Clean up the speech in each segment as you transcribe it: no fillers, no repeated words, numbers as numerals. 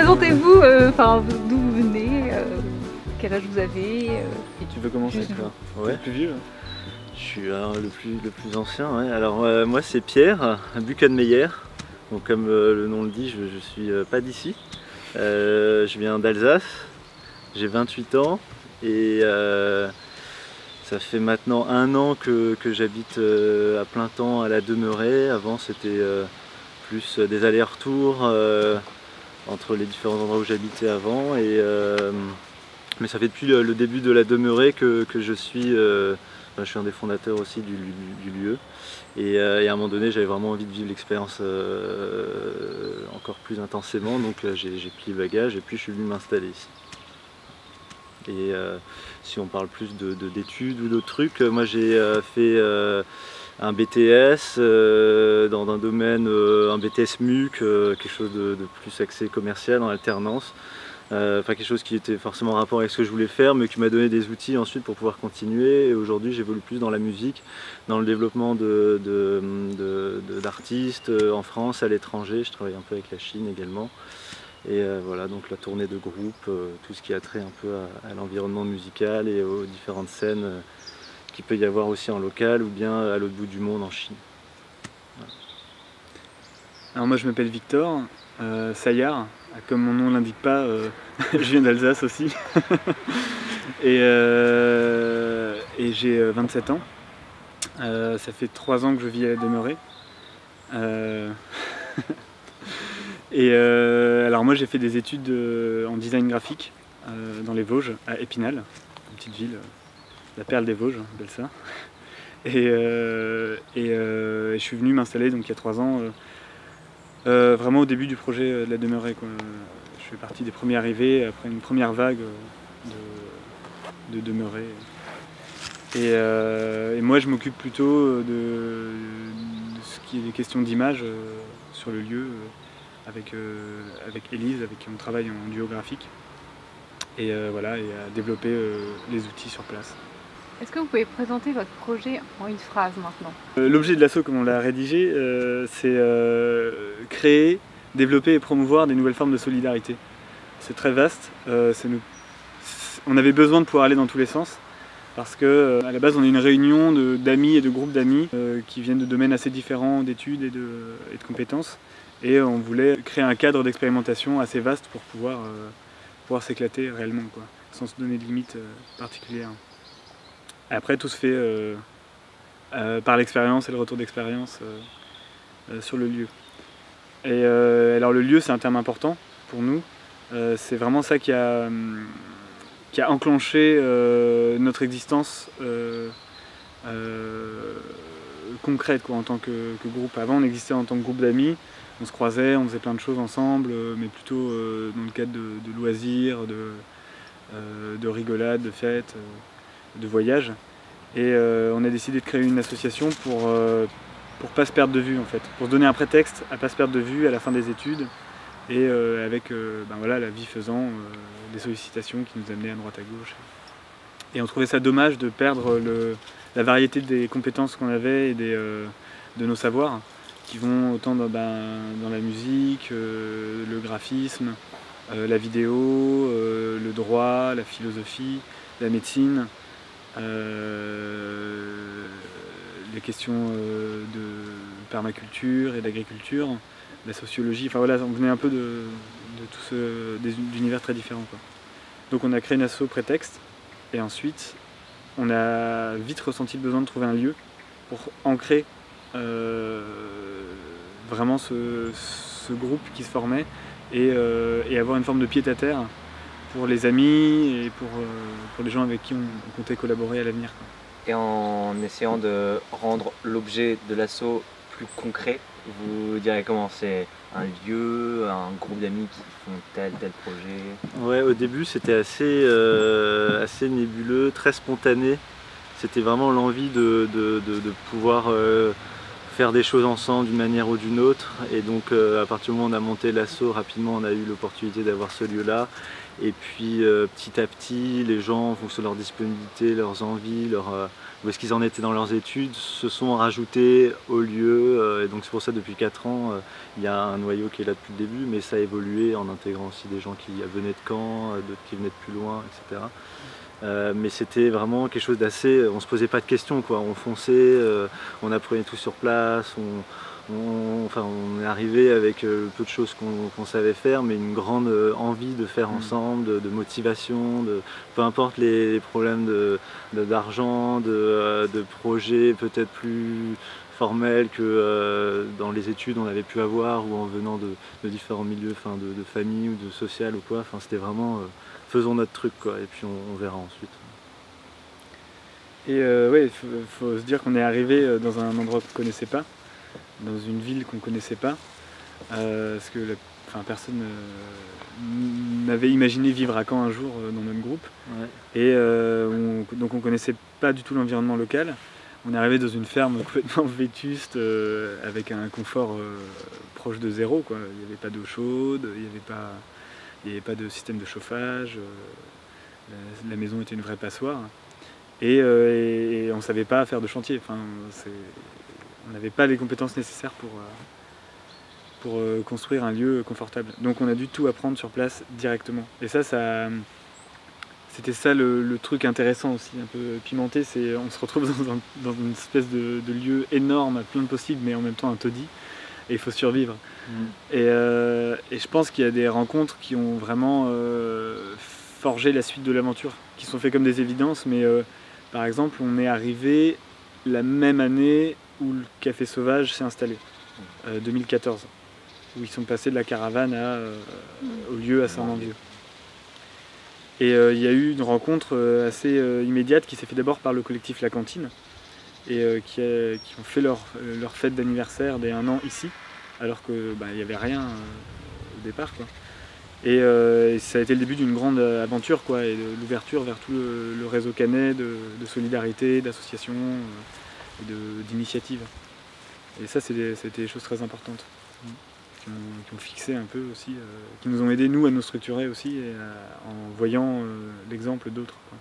présentez-vous, d'où vous venez, quel âge vous avez Tu veux commencer toi? Ouais. Le plus vieux. Je suis le plus ancien. Ouais. Alors moi c'est Pierre Buchenmeyer. Donc comme le nom le dit, je suis pas d'ici. Je viens d'Alsace. J'ai 28 ans et ça fait maintenant 1 an que j'habite à plein temps à la Demeurée. Avant c'était plus des allers-retours entre les différents endroits où j'habitais avant. Mais ça fait depuis le début de la Demeurée que je suis un des fondateurs aussi du lieu. Et à un moment donné, j'avais vraiment envie de vivre l'expérience encore plus intensément. Donc j'ai plié le bagage et puis je suis venu m'installer ici. Et si on parle plus d'études ou d'autres trucs, moi j'ai fait un BTS dans un domaine, un BTS MUC, quelque chose de plus axé commercial en alternance. Quelque chose qui était forcément en rapport avec ce que je voulais faire, mais qui m'a donné des outils ensuite pour pouvoir continuer. Et aujourd'hui, j'évolue plus dans la musique, dans le développement d'artistes en France, à l'étranger. Je travaille un peu avec la Chine également. Et voilà, donc la tournée de groupe, tout ce qui a trait un peu à l'environnement musical et aux différentes scènes qu'il peut y avoir aussi en local ou bien à l'autre bout du monde en Chine. Voilà. Alors moi je m'appelle Victor Saillard, comme mon nom l'indique pas, je viens d'Alsace aussi. et j'ai 27 ans. Ça fait 3 ans que je vis à la Demeurée. Alors moi j'ai fait des études en design graphique dans les Vosges, à Épinal, une petite ville, la perle des Vosges, on appelle ça. Je suis venu m'installer donc il y a 3 ans, vraiment au début du projet de la Demeurée, quoi. Je fais partie des premiers arrivés après une première vague de Demeurée. Et moi je m'occupe plutôt de ce qui est des questions d'image sur le lieu, avec Élise, avec qui on travaille en duo graphique, et à développer les outils sur place. Est-ce que vous pouvez présenter votre projet en une phrase maintenant? L'objet de l'asso, comme on l'a rédigé, c'est créer, développer et promouvoir des nouvelles formes de solidarité. C'est très vaste, on avait besoin de pouvoir aller dans tous les sens, parce que à la base on est une réunion d'amis et de groupes d'amis qui viennent de domaines assez différents d'études et de compétences. Et on voulait créer un cadre d'expérimentation assez vaste pour pouvoir s'éclater réellement, quoi, sans se donner de limites particulières. Après, tout se fait par l'expérience et le retour d'expérience sur le lieu. Et alors le lieu, c'est un terme important pour nous. C'est vraiment ça qui a enclenché notre existence concrète, quoi, en tant que groupe. Avant, on existait en tant que groupe d'amis. On se croisait, on faisait plein de choses ensemble, mais plutôt dans le cadre de loisirs, de rigolades, de fêtes, de voyages. Et on a décidé de créer une association pour pas se perdre de vue, en fait, pour se donner un prétexte à pas se perdre de vue à la fin des études, et avec la vie faisant, des sollicitations qui nous amenaient à droite à gauche. Et on trouvait ça dommage de perdre la variété des compétences qu'on avait et de nos savoirs, qui vont autant dans la musique, le graphisme, la vidéo, le droit, la philosophie, la médecine, les questions de permaculture et d'agriculture, la sociologie. Enfin voilà, on venait un peu de tous d'univers très différents, quoi. Donc on a créé une asso prétexte, et ensuite on a vite ressenti le besoin de trouver un lieu pour ancrer vraiment ce groupe qui se formait, et avoir une forme de pied-à-terre pour les amis et pour les gens avec qui on comptait collaborer à l'avenir. Et en essayant de rendre l'objet de l'asso plus concret, vous direz comment? C'est un lieu, un groupe d'amis qui font tel projet? Ouais, au début c'était assez nébuleux, très spontané. C'était vraiment l'envie de pouvoir faire des choses ensemble d'une manière ou d'une autre. Et donc à partir du moment où on a monté l'asso, rapidement on a eu l'opportunité d'avoir ce lieu-là. Et puis petit à petit, les gens, en fonction de leur disponibilité, leurs envies, où est-ce qu'ils en étaient dans leurs études, se sont rajoutés au lieu. Et donc c'est pour ça depuis 4 ans, il y a un noyau qui est là depuis le début, mais ça a évolué en intégrant aussi des gens qui venaient de Caen, d'autres qui venaient de plus loin, etc. Mais c'était vraiment quelque chose d'assez... On se posait pas de questions, quoi. On fonçait, on apprenait tout sur place, on est arrivé avec peu de choses qu'on savait faire, mais une grande envie de faire ensemble, de motivation, peu importe les problèmes d'argent, de projets peut-être plus formels que dans les études on avait pu avoir ou en venant de différents milieux, de famille ou de social ou quoi. C'était vraiment faisons notre truc, quoi, et puis on verra ensuite. Et ouais, faut se dire qu'on est arrivé dans un endroit qu'on ne connaissait pas, dans une ville qu'on ne connaissait pas, parce que personne n'avait imaginé vivre à Caen un jour dans notre groupe. Ouais. Et donc on ne connaissait pas du tout l'environnement local. On est arrivé dans une ferme complètement vétuste, avec un confort proche de zéro, quoi. Il n'y avait pas d'eau chaude, il n'y avait pas de système de chauffage, la maison était une vraie passoire. Et on ne savait pas faire de chantier. On n'avait pas les compétences nécessaires pour construire un lieu confortable. Donc on a dû tout apprendre sur place directement. Et c'était ça le truc intéressant aussi, un peu pimenté, c'est on se retrouve dans une espèce de lieu énorme, à plein de possibles, mais en même temps un taudis, et il faut survivre. Et je pense qu'il y a des rencontres qui ont vraiment forgé la suite de l'aventure, qui sont faites comme des évidences, mais par exemple on est arrivé la même année où le Café Sauvage s'est installé, 2014, où ils sont passés de la caravane au lieu à Saint-Manvieu. Et il y a eu une rencontre assez immédiate qui s'est faite d'abord par le collectif La Cantine, et qui ont fait leur fête d'anniversaire des 1 an ici, alors qu'il n'y avait rien au départ, quoi. Et ça a été le début d'une grande aventure, quoi, et de l'ouverture vers tout le réseau canet de solidarité, d'associations, d'initiatives. Et ça, c'était des choses très importantes, qui ont fixé un peu aussi, qui nous ont aidés, nous, à nous structurer aussi, et en voyant l'exemple d'autres, quoi.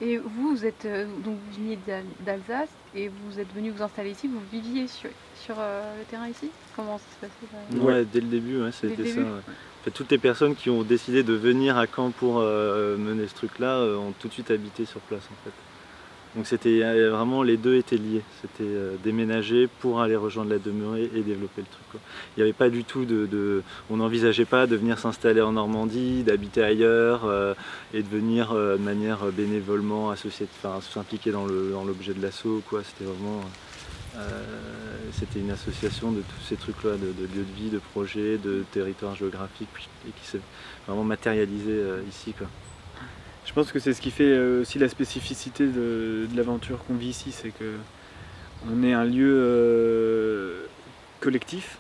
Et vous êtes donc vous veniez d'Alsace et vous êtes venu vous installer ici, vous viviez sur le terrain ici? Comment ça se passait? Ouais, dès le début, c'était ça. Ouais. En fait, toutes les personnes qui ont décidé de venir à Caen pour mener ce truc-là ont tout de suite habité sur place, en fait. Donc c'était vraiment, les deux étaient liés. C'était déménager pour aller rejoindre la demeurée et développer le truc, quoi. Il n'y avait pas du tout on n'envisageait pas de venir s'installer en Normandie, d'habiter ailleurs et de venir de manière bénévolement s'impliquer dans l'objet de l'asso, quoi. C'était vraiment c'était une association de tous ces trucs-là, de lieux de vie, de projets, de territoires géographiques, et qui s'est vraiment matérialisé ici, quoi. Je pense que c'est ce qui fait aussi la spécificité de l'aventure qu'on vit ici, c'est qu'on est un lieu collectif,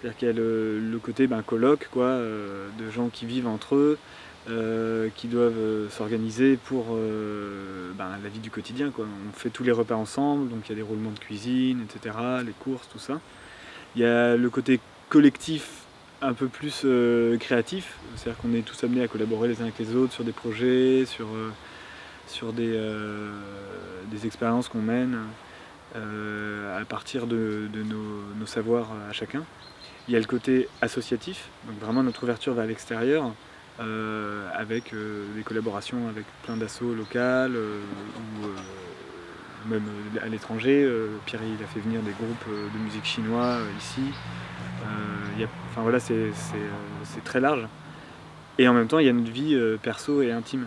c'est-à-dire qu'il y a le côté colloque, quoi, de gens qui vivent entre eux, qui doivent s'organiser pour la vie du quotidien, quoi. On fait tous les repas ensemble, donc il y a des roulements de cuisine, etc., les courses, tout ça. Il y a le côté collectif un peu plus créatif, c'est-à-dire qu'on est tous amenés à collaborer les uns avec les autres sur des projets, sur des expériences qu'on mène à partir de nos savoirs à chacun. Il y a le côté associatif, donc vraiment notre ouverture vers l'extérieur, avec des collaborations avec plein d'assos locales ou même à l'étranger. Pierre il a fait venir des groupes de musique chinois ici. C'est très large. Et en même temps, il y a notre vie perso et intime,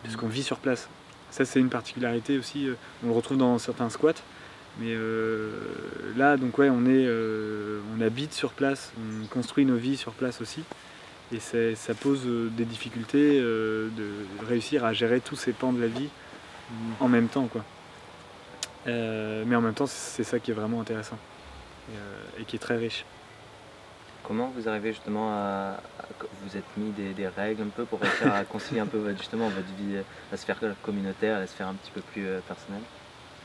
puisqu'on vit sur place. Ça, c'est une particularité aussi. On le retrouve dans certains squats. Mais là, donc ouais, on habite sur place, on construit nos vies sur place aussi. Et ça pose des difficultés de réussir à gérer tous ces pans de la vie en même temps, quoi. Mais en même temps, c'est ça qui est vraiment intéressant et qui est très riche. Comment vous arrivez justement vous êtes mis des règles un peu pour réussir à concilier un peu justement votre vie, la sphère communautaire, la sphère un petit peu plus personnelle?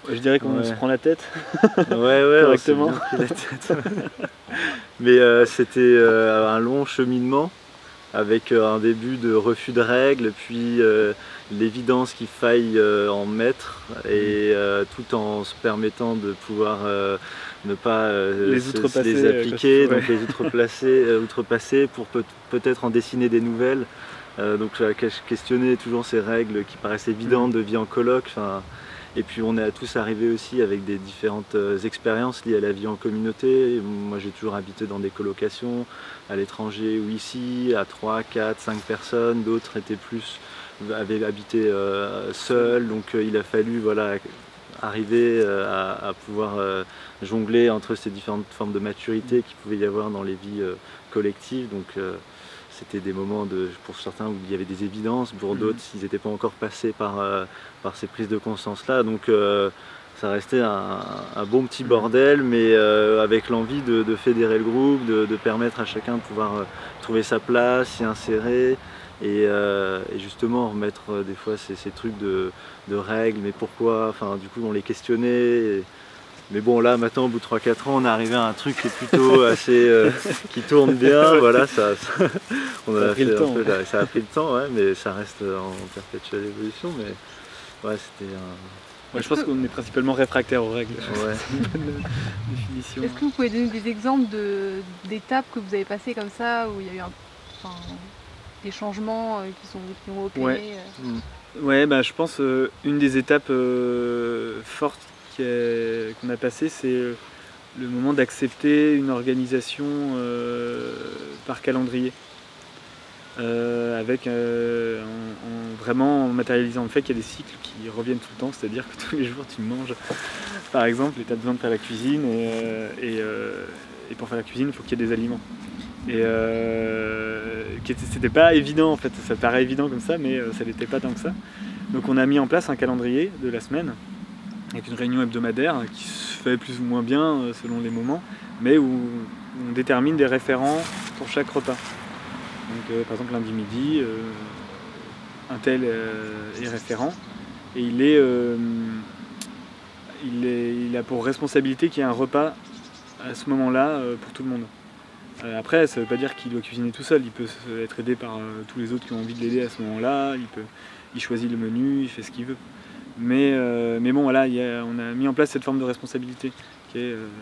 Je dirais qu'on se prend la tête. Ouais, on s'est correctement. bien pris la tête. Mais c'était un long cheminement avec un début de refus de règles, puis l'évidence qu'il faille en mettre, et tout en se permettant de pouvoir ne pas les appliquer, donc les outrepasser pour peut-être en dessiner des nouvelles. Donc questionner toujours ces règles qui paraissent évidentes de vie en coloc. Et puis on est tous arrivés aussi avec des différentes expériences liées à la vie en communauté. Moi j'ai toujours habité dans des colocations, à l'étranger ou ici, à 3, 4, 5 personnes. D'autres avaient habité seuls, donc il a fallu arriver à pouvoir jongler entre ces différentes formes de maturité qu'il pouvait y avoir dans les vies collectives. Donc c'était des moments, pour certains, où il y avait des évidences, pour d'autres, ils n'étaient pas encore passés par ces prises de conscience-là. Donc ça restait un bon petit bordel, mais avec l'envie de fédérer le groupe, de permettre à chacun de pouvoir trouver sa place, s'y insérer, et justement remettre des fois ces trucs de règles, mais pourquoi, du coup on les questionnait. Mais bon, là maintenant au bout de 3-4 ans on est arrivé à un truc qui est plutôt assez qui tourne bien, voilà, ça a pris le temps, ouais, mais ça reste en perpétuelle évolution. Mais ouais, c'était un... Ouais, je pense qu'on est principalement réfractaire aux règles. Ouais. C'est une bonne définition. Est-ce que vous pouvez donner des exemples d'étapes que vous avez passées comme ça, où il y a eu des changements qui ont opéré Ouais, je pense une des étapes fortes qu'on a passées, c'est le moment d'accepter une organisation par calendrier. Avec vraiment en matérialisant le fait qu'il y a des cycles qui reviennent tout le temps, c'est-à-dire que tous les jours tu manges, par exemple, et tu as besoin de faire la cuisine, et pour faire la cuisine il faut qu'il y ait des aliments. Et c'était pas évident en fait, ça paraît évident comme ça, mais ça n'était pas tant que ça. Donc on a mis en place un calendrier de la semaine, avec une réunion hebdomadaire qui se fait plus ou moins bien selon les moments, mais où on détermine des référents pour chaque repas. Donc par exemple lundi midi, un tel est référent, et il a pour responsabilité qu'il y ait un repas à ce moment-là pour tout le monde. Après, ça ne veut pas dire qu'il doit cuisiner tout seul, il peut être aidé par tous les autres qui ont envie de l'aider à ce moment-là, il choisit le menu, il fait ce qu'il veut. Mais bon, voilà, on a mis en place cette forme de responsabilité.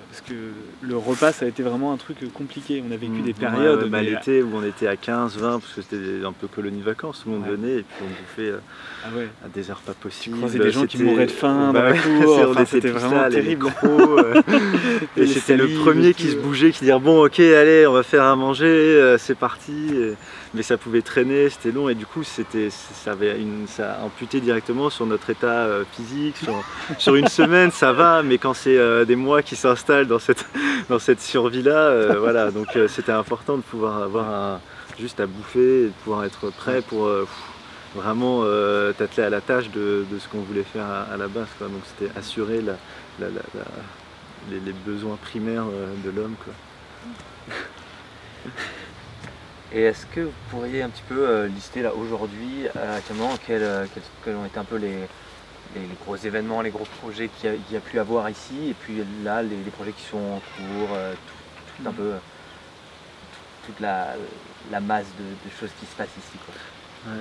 Parce que le repas, ça a été vraiment un truc compliqué. On a vécu des périodes. L'été où on était à 15, 20, parce que c'était un peu colonie de vacances, tout le monde venait et puis on bouffait à des heures pas possibles. Tu croisais des gens qui mouraient de faim dans la cour, c'était vraiment terrible. Et c'était le premier qui se bougeait, qui disait bon, ok, allez, on va faire à manger, c'est parti. Mais ça pouvait traîner, c'était long, et du coup ça amputait directement sur notre état physique. Sur une semaine ça va, mais quand c'est des mois qui s'installent dans cette survie-là, voilà, donc c'était important de pouvoir avoir juste à bouffer, et de pouvoir être prêt pour vraiment t'atteler à la tâche de ce qu'on voulait faire à la base, quoi. Donc c'était assurer les besoins primaires de l'homme, quoi. Et est-ce que vous pourriez un petit peu lister là aujourd'hui, actuellement, quels ont été un peu les gros événements, les gros projets qu'il y a pu avoir ici, et puis là les projets qui sont en cours, un peu toute la masse de choses qui se passent ici, quoi. Ouais.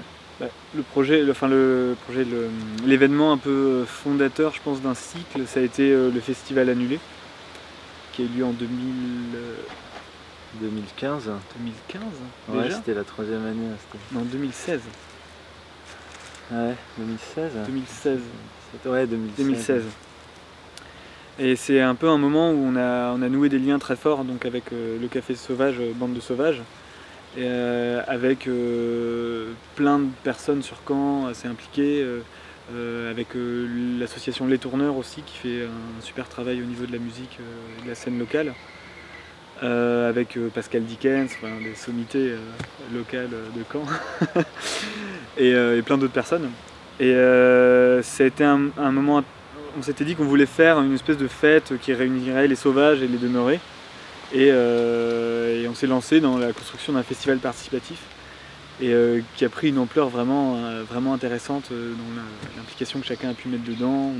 L'événement un peu fondateur, je pense, d'un cycle, ça a été le festival annulé, qui a eu lieu en 2015. 2015 Ouais, déjà. c'était la 3e année. Non, 2016. Ouais, 2016. 2016. Ouais, 2016. Et c'est un peu un moment où on a noué des liens très forts, donc avec le Café Sauvage, Bande de Sauvages, et avec plein de personnes sur Caen assez impliquées, avec l'association Les Tourneurs aussi, qui fait un super travail au niveau de la musique et de la scène locale. Avec Pascal Dickens, des sommités locales de Caen, et plein d'autres personnes. Et ça a été un moment, on s'était dit qu'on voulait faire une espèce de fête qui réunirait les sauvages et les demeurés. Et on s'est lancé dans la construction d'un festival participatif, et qui a pris une ampleur vraiment intéressante dans l'implication que chacun a pu mettre dedans.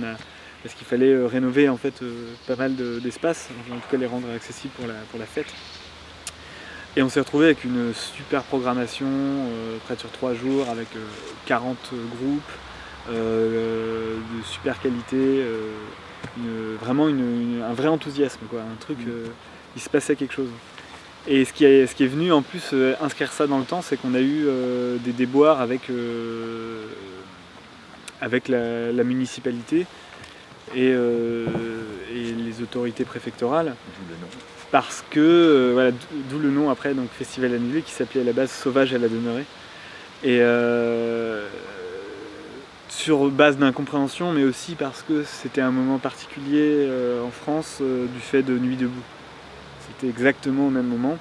parce qu'il fallait rénover en fait pas mal d'espaces, en tout cas les rendre accessibles pour la fête. Et on s'est retrouvé avec une super programmation prête sur 3 jours avec 40 groupes de super qualité, vraiment un vrai enthousiasme, quoi, un truc, il se passait quelque chose. Et ce qui est venu en plus inscrire ça dans le temps, c'est qu'on a eu des déboires avec la municipalité et les autorités préfectorales. Parce que, voilà, d'où le nom après, donc Festival annulé, qui s'appelait à la base Sauvage à la demeurée. Et sur base d'incompréhension, mais aussi parce que c'était un moment particulier en France du fait de Nuit debout. C'était exactement au même moment.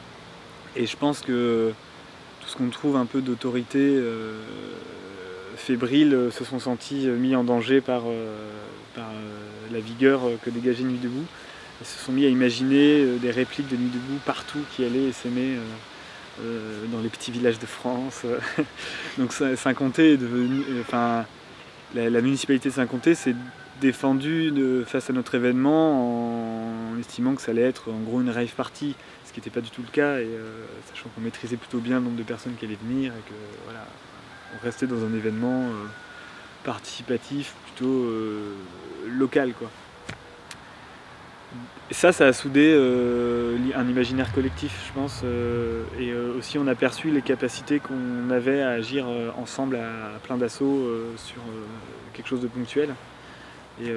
Et je pense que tout ce qu'on trouve un peu d'autorité fébrile se sont sentis mis en danger par la vigueur que dégageait Nuit debout. Ils se sont mis à imaginer des répliques de Nuit debout partout qui allaient s'aimer dans les petits villages de France. Donc Saint-Comté est devenu... la municipalité de Saint-Comté s'est défendue face à notre événement en estimant que ça allait être en gros une rave party, ce qui n'était pas du tout le cas, et sachant qu'on maîtrisait plutôt bien le nombre de personnes qui allaient venir et que voilà, on restait dans un événement participatif plutôt local, quoi. Et ça a soudé un imaginaire collectif, je pense, et aussi on a perçu les capacités qu'on avait à agir ensemble à plein d'assauts sur quelque chose de ponctuel, et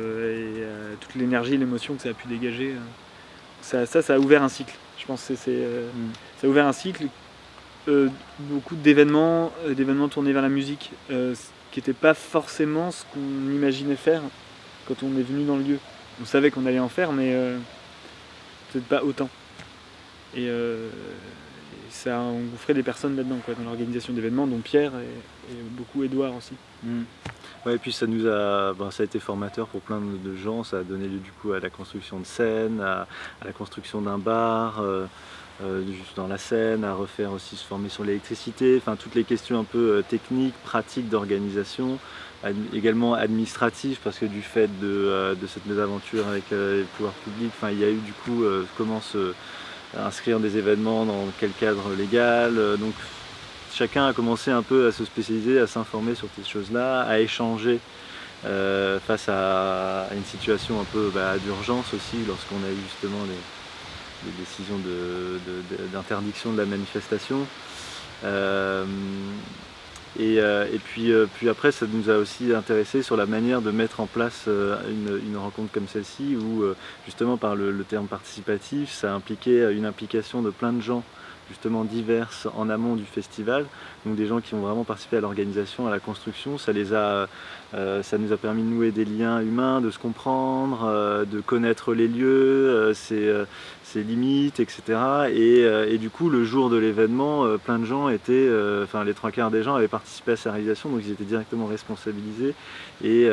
toute l'énergie et l'émotion que ça a pu dégager. Ça a ouvert un cycle, je pense que ça a ouvert un cycle, beaucoup d'événements tournés vers la musique, qui n'était pas forcément ce qu'on imaginait faire quand on est venu dans le lieu. On savait qu'on allait en faire, mais peut-être pas autant. Et ça a engouffré des personnes là-dedans, quoi, dans l'organisation d'événements, dont Pierre et beaucoup Édouard aussi. Ouais, et puis ça a été formateur pour plein de gens. Ça a donné lieu du coup à la construction de scènes, à la construction d'un bar, juste dans la scène, à refaire aussi se former sur l'électricité, enfin toutes les questions un peu techniques, pratiques d'organisation. Également administratif, parce que du fait de cette mésaventure avec les pouvoirs publics, il y a eu du coup comment inscrire des événements dans quel cadre légal, donc chacun a commencé un peu à se spécialiser, à s'informer sur ces choses-là, à échanger face à une situation un peu d'urgence aussi, lorsqu'on a eu justement les décisions d'interdiction de la manifestation. Et puis après, ça nous a aussi intéressé sur la manière de mettre en place une rencontre comme celle-ci, où justement par le terme participatif, ça impliquait une implication de plein de gens justement diverses en amont du festival, donc des gens qui ont vraiment participé à l'organisation, à la construction. Ça nous a permis de nouer des liens humains, de se comprendre, de connaître les lieux, ses limites, etc. Et du coup, le jour de l'événement, plein de gens étaient, les 3/4 des gens avaient participé à sa réalisation, donc ils étaient directement responsabilisés. Et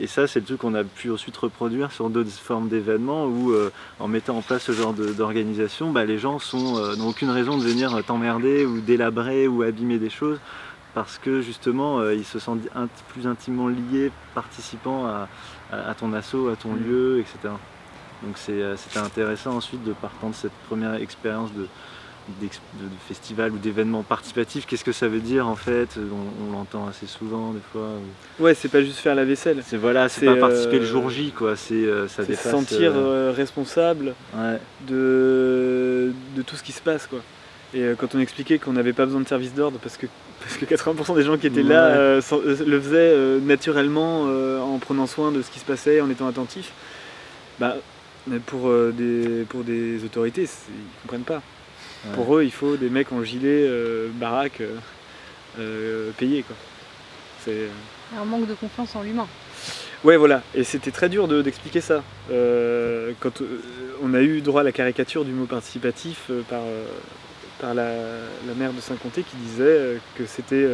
ça, c'est le truc qu'on a pu ensuite reproduire sur d'autres formes d'événements où, en mettant en place ce genre d'organisation, les gens n'ont aucune raison de venir t'emmerder ou délabrer ou abîmer des choses, parce que justement, ils se sentent plus intimement liés, participant à ton asso, à ton lieu, etc. Donc c'était intéressant ensuite de partant de cette première expérience de festival ou d'événement participatif. Qu'est-ce que ça veut dire en fait? On l'entend assez souvent des fois. Ouais, c'est pas juste faire la vaisselle. C'est pas participer le jour J, quoi. Ça dépasse. Se sentir responsable de tout ce qui se passe, quoi. Et quand on expliquait qu'on n'avait pas besoin de service d'ordre parce que 80% des gens qui étaient là le faisaient naturellement en prenant soin de ce qui se passait, en étant attentifs, pour des autorités, ils comprennent pas. Ouais. Pour eux, il faut des mecs en gilet, baraque, payés, quoi. C'est un manque de confiance en l'humain. Ouais, voilà. Et c'était très dur d'expliquer ça. Quand on a eu droit à la caricature du mot participatif par la maire de Saint-Comté qui disait que c'était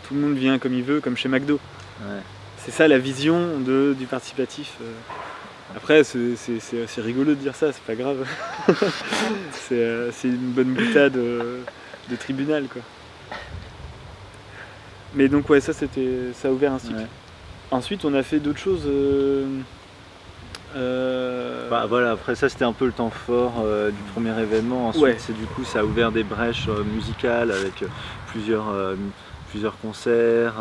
tout le monde vient comme il veut, comme chez McDo. Ouais. C'est ça la vision du participatif. Après, c'est rigolo de dire ça, c'est pas grave. c'est une bonne boutade de tribunal, quoi. Mais donc ouais, ça a ouvert un cycle. Ouais. Ensuite, on a fait d'autres choses. Bah voilà, après ça c'était un peu le temps fort du premier événement. Ensuite, Ouais. du coup, ça a ouvert des brèches musicales avec plusieurs concerts.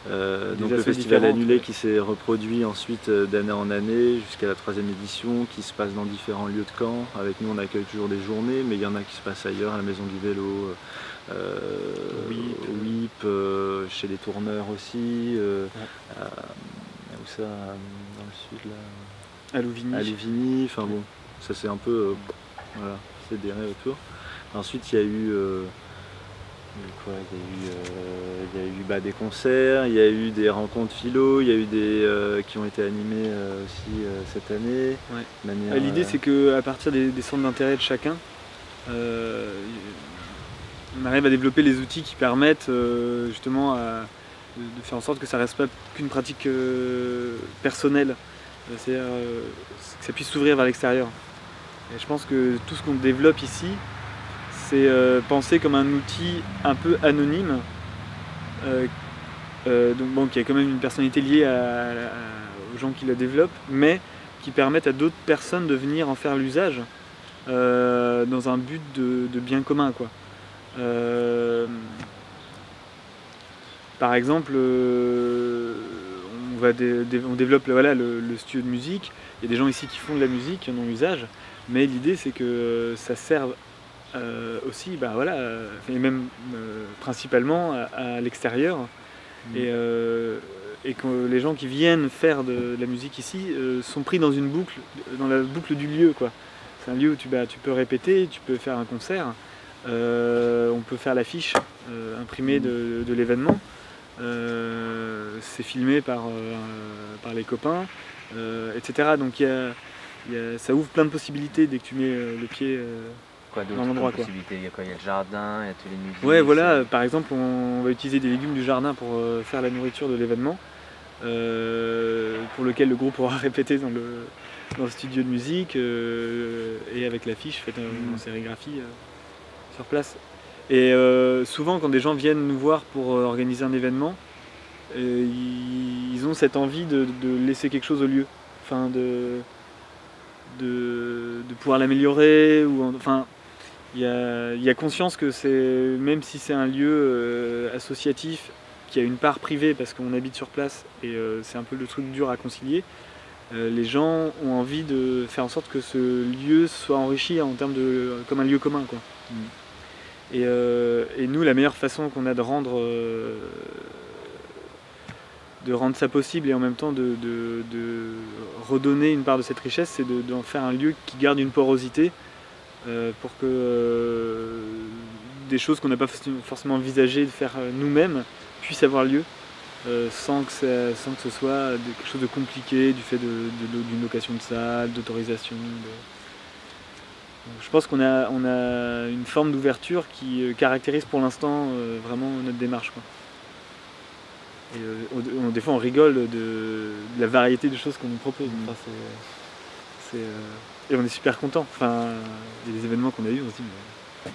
Donc le assos festival différentes, annulé ouais. qui s'est reproduit ensuite d'année en année jusqu'à la 3e édition, qui se passe dans différents lieux de Caen. Avec nous, on accueille toujours des journées, mais il y en a qui se passent ailleurs, à la Maison du Vélo, au WIP, chez les tourneurs aussi. Où ça, dans le sud là, À Louvigny. à Louvigny. Enfin bon, ça c'est un peu, voilà, c'est des rêves autour. Ensuite, il y a eu quoi, il y a eu des concerts, il y a eu des rencontres philo, il y a eu des qui ont été animés aussi cette année. Ouais. De manière, L'idée, c'est qu'à partir des centres d'intérêt de chacun, on arrive à développer les outils qui permettent justement de faire en sorte que ça ne reste pas qu'une pratique personnelle, c'est-à-dire que ça puisse s'ouvrir vers l'extérieur. Et je pense que tout ce qu'on développe ici, c'est pensé comme un outil un peu anonyme, donc bon, qui a quand même une personnalité liée aux gens qui la développent, mais qui permettent à d'autres personnes de venir en faire l'usage dans un but de bien commun, quoi. Par exemple, on développe voilà, le studio de musique. Il y a des gens ici qui font de la musique, qui en ont l'usage, mais l'idée c'est que ça serve aussi, voilà, et même principalement à l'extérieur, et que les gens qui viennent faire de la musique ici sont pris dans une boucle, dans la boucle du lieu, quoi. C'est un lieu où tu peux répéter, tu peux faire un concert, on peut faire l'affiche imprimée de l'événement, c'est filmé par les copains, etc. Donc ça ouvre plein de possibilités dès que tu mets le pied Quoi d'autre dans l'endroit, comme quoi. possibilité? Il y a quoi? Il y a le jardin, il y a tous les musiques. Ouais, voilà, par exemple, on va utiliser des légumes du jardin pour faire la nourriture de l'événement, pour lequel le groupe aura répété dans le studio de musique, et avec l'affiche faite en sérigraphie sur place. Et souvent, quand des gens viennent nous voir pour organiser un événement, ils ont cette envie de laisser quelque chose au lieu, enfin de pouvoir l'améliorer, enfin. Il y a conscience que même si c'est un lieu associatif qui a une part privée parce qu'on habite sur place et c'est un peu le truc dur à concilier, les gens ont envie de faire en sorte que ce lieu soit enrichi en termes comme un lieu commun, quoi. Et nous, la meilleure façon qu'on a de rendre ça possible et en même temps de redonner une part de cette richesse, c'est d'en faire un lieu qui garde une porosité, pour que des choses qu'on n'a pas forcément envisagé de faire nous-mêmes puissent avoir lieu, sans que ce soit quelque chose de compliqué du fait d'une location de salle, d'autorisation. Je pense qu'on a une forme d'ouverture qui caractérise pour l'instant vraiment notre démarche, quoi. Et des fois on rigole de la variété de choses qu'on nous propose. Enfin, et on est super content. Enfin, il y a des événements qu'on a eu, on se dit mais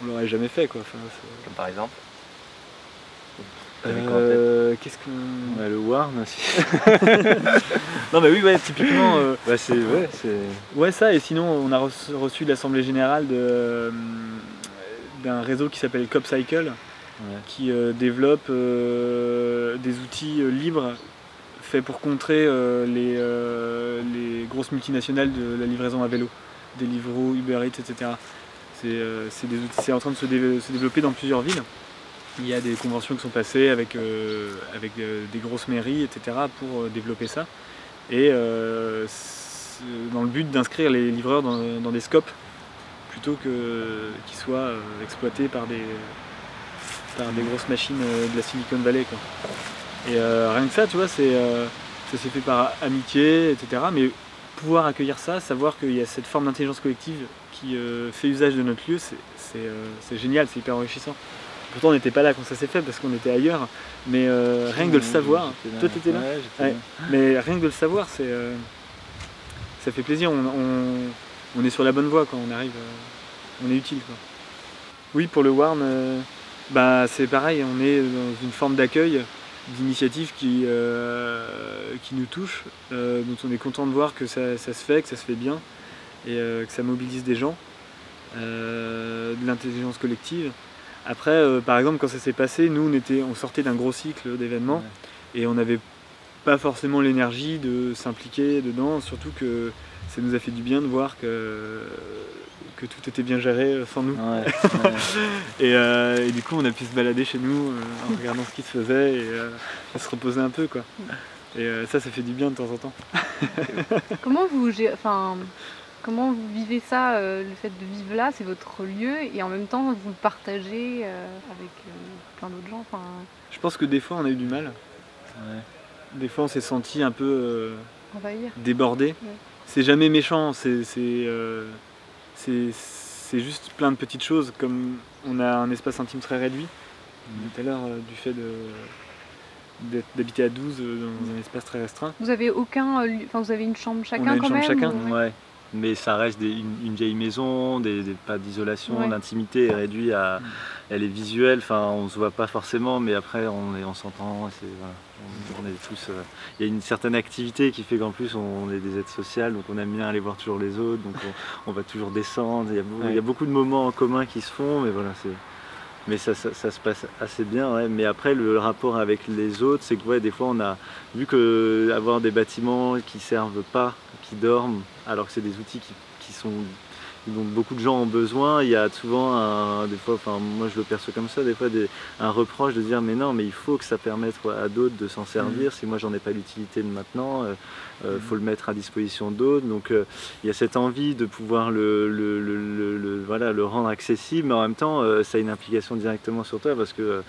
on l'aurait jamais fait, quoi. Enfin, Comme par exemple? qu'est-ce qu'on... Ouais, le Warn aussi. Non mais oui, ouais, typiquement. Ouais, ça, et sinon on a reçu de l'Assemblée Générale d'un réseau qui s'appelle CopCycle, qui développe des outils libres faits pour contrer les grosses multinationales de la livraison à vélo, Deliveroo, Uber Eats, etc. C'est en train de se développer dans plusieurs villes. Il y a des conventions qui sont passées avec des grosses mairies, etc. pour développer ça. Et dans le but d'inscrire les livreurs dans des scopes, plutôt qu'ils soient exploités par des grosses machines de la Silicon Valley, quoi. Et rien que ça, tu vois, ça s'est fait par amitié, etc. Mais pouvoir accueillir ça, savoir qu'il y a cette forme d'intelligence collective qui fait usage de notre lieu, c'est génial, c'est hyper enrichissant. Pourtant on n'était pas là quand ça s'est fait parce qu'on était ailleurs, mais rien que de le savoir, toi t'étais là, ouais. Mais rien que de le savoir, ça fait plaisir, on est sur la bonne voie quand on arrive, on est utile, quoi. Oui, pour le Warn, c'est pareil, on est dans une forme d'accueil d'initiatives qui nous touchent, dont on est content de voir que ça se fait bien et que ça mobilise des gens, de l'intelligence collective. Après, par exemple, quand ça s'est passé, nous on sortait d'un gros cycle d'événements et on n'avait pas forcément l'énergie de s'impliquer dedans, surtout que ça nous a fait du bien de voir que tout était bien géré sans nous. Et du coup on a pu se balader chez nous en regardant ce qui se faisait et se reposer un peu, quoi. Et ça fait du bien de temps en temps. Comment vous vivez ça, le fait de vivre là, c'est votre lieu et en même temps vous le partagez avec plein d'autres gens. Je pense que des fois on a eu du mal. Des fois on s'est senti un peu débordé. C'est jamais méchant, c'est juste plein de petites choses, comme on a un espace intime très réduit. Tout à l'heure, du fait d'habiter à 12 dans un espace très restreint. Vous avez vous avez une chambre chacun on a une quand chambre même chacun. Ouais. Mais ça reste une vieille maison, pas d'isolation, l'intimité est réduite à... Elle est visuelle, on se voit pas forcément, mais après on s'entend, on est tous... Il y a une certaine activité qui fait qu'en plus on est des êtres sociaux, donc on aime bien aller voir toujours les autres, donc on va toujours descendre, il y a beaucoup de moments en commun qui se font, mais voilà, mais ça se passe assez bien, mais après le rapport avec les autres, c'est que des fois on a vu que avoir des bâtiments qui servent pas, qui dorment, alors que c'est des outils dont beaucoup de gens ont besoin, il y a souvent des fois, moi je le perçois comme ça, des fois un reproche de dire mais non, mais il faut que ça permette à d'autres de s'en servir, si moi j'en ai pas l'utilité maintenant, faut le mettre à disposition d'autres, donc il y a cette envie de pouvoir le rendre accessible, mais en même temps ça a une implication directement sur toi, parce que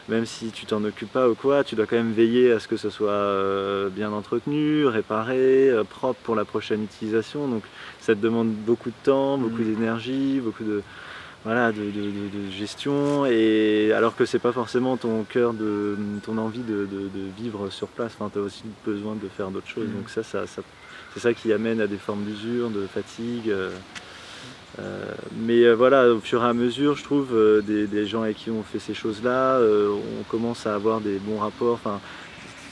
même si tu t'en occupes pas ou quoi, tu dois quand même veiller à ce que ce soit bien entretenu, réparé, propre pour la prochaine utilisation. Donc ça te demande beaucoup de temps, beaucoup d'énergie, beaucoup de gestion. Et alors que c'est pas forcément ton cœur, ton envie de vivre sur place. Tu as aussi besoin de faire d'autres choses. Donc c'est ça qui amène à des formes d'usure, de fatigue. Mais voilà, au fur et à mesure, je trouve, des gens avec qui on fait ces choses-là, on commence à avoir des bons rapports,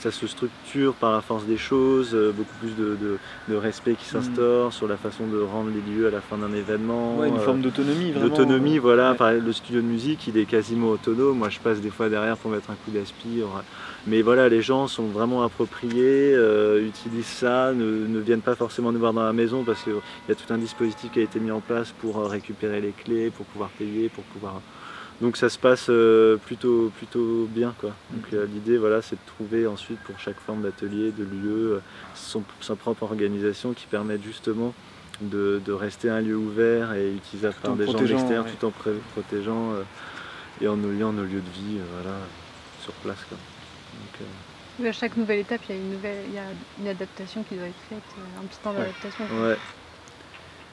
ça se structure par la force des choses, beaucoup plus de respect qui s'instaure sur la façon de rendre les lieux à la fin d'un événement. Une forme d'autonomie, vraiment. D'autonomie, voilà. Pareil, le studio de musique, il est quasiment autonome. Moi, je passe des fois derrière pour mettre un coup d'aspi. Mais voilà, les gens sont vraiment appropriés, utilisent ça, ne viennent pas forcément nous voir dans la maison parce qu'il y a tout un dispositif qui a été mis en place pour récupérer les clés, pour pouvoir payer, pour pouvoir... Donc ça se passe plutôt bien, quoi. Donc l'idée, c'est de trouver ensuite pour chaque forme d'atelier, de lieu, sa propre organisation qui permette justement de rester un lieu ouvert et utilisable par des gens de l'extérieur, tout en protégeant et en liant nos lieux de vie sur place, quoi. Donc, à chaque nouvelle étape, il y a une adaptation qui doit être faite, un petit temps d'adaptation.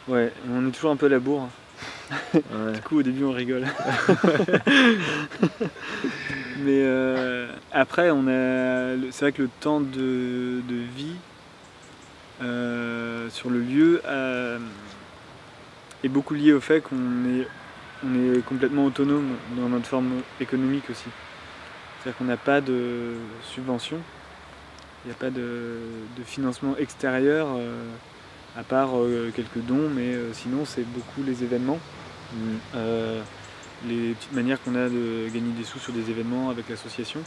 Ouais, on est toujours un peu à la bourre. Du coup au début on rigole. Mais après c'est vrai que le temps de vie sur le lieu est beaucoup lié au fait qu'on est complètement autonome dans notre forme économique aussi. C'est-à-dire qu'on n'a pas de subvention, il n'y a pas de financement extérieur à part quelques dons, mais sinon c'est beaucoup les événements. Les petites manières qu'on a de gagner des sous sur des événements avec l'association,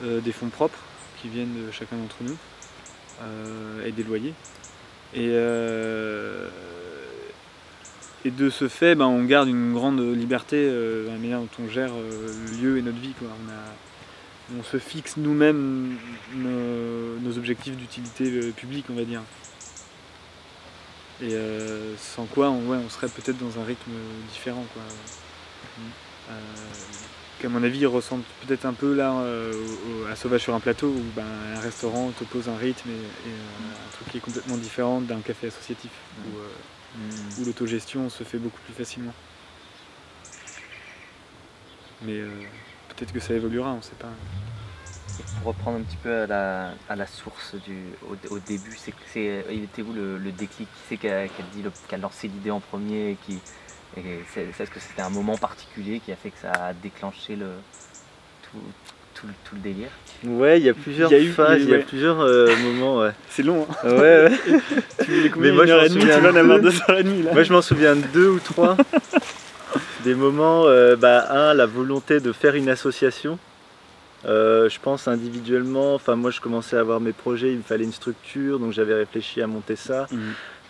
des fonds propres qui viennent de chacun d'entre nous, et des loyers. Et de ce fait, on garde une grande liberté dans la manière dont on gère le lieu et notre vie, quoi. On se fixe nous-mêmes nos objectifs d'utilité publique, on va dire. Et sans quoi on serait peut-être dans un rythme différent, quoi. Qu'à mon avis, il ressemble peut-être un peu là à Sauvage sur un plateau, où un restaurant te pose un rythme et un truc qui est complètement différent d'un café associatif, où l'autogestion se fait beaucoup plus facilement. Mais peut-être que ça évoluera, on ne sait pas. Pour reprendre un petit peu à la source au début, il était où le déclic? Qui c'est qui a lancé l'idée en premier est-ce que c'était un moment particulier qui a fait que ça a déclenché tout le délire? Ouais, il y a plusieurs phases, il y a plusieurs moments. Ouais. C'est long, hein. Ouais. Tu voulais combien, Mais moi, une heure et demie, tu vas en avoir 2h30 là. Moi, je m'en souviens de 2 ou 3. Des moments, la volonté de faire une association. Je pense individuellement, enfin moi je commençais à avoir mes projets, il me fallait une structure, donc j'avais réfléchi à monter ça.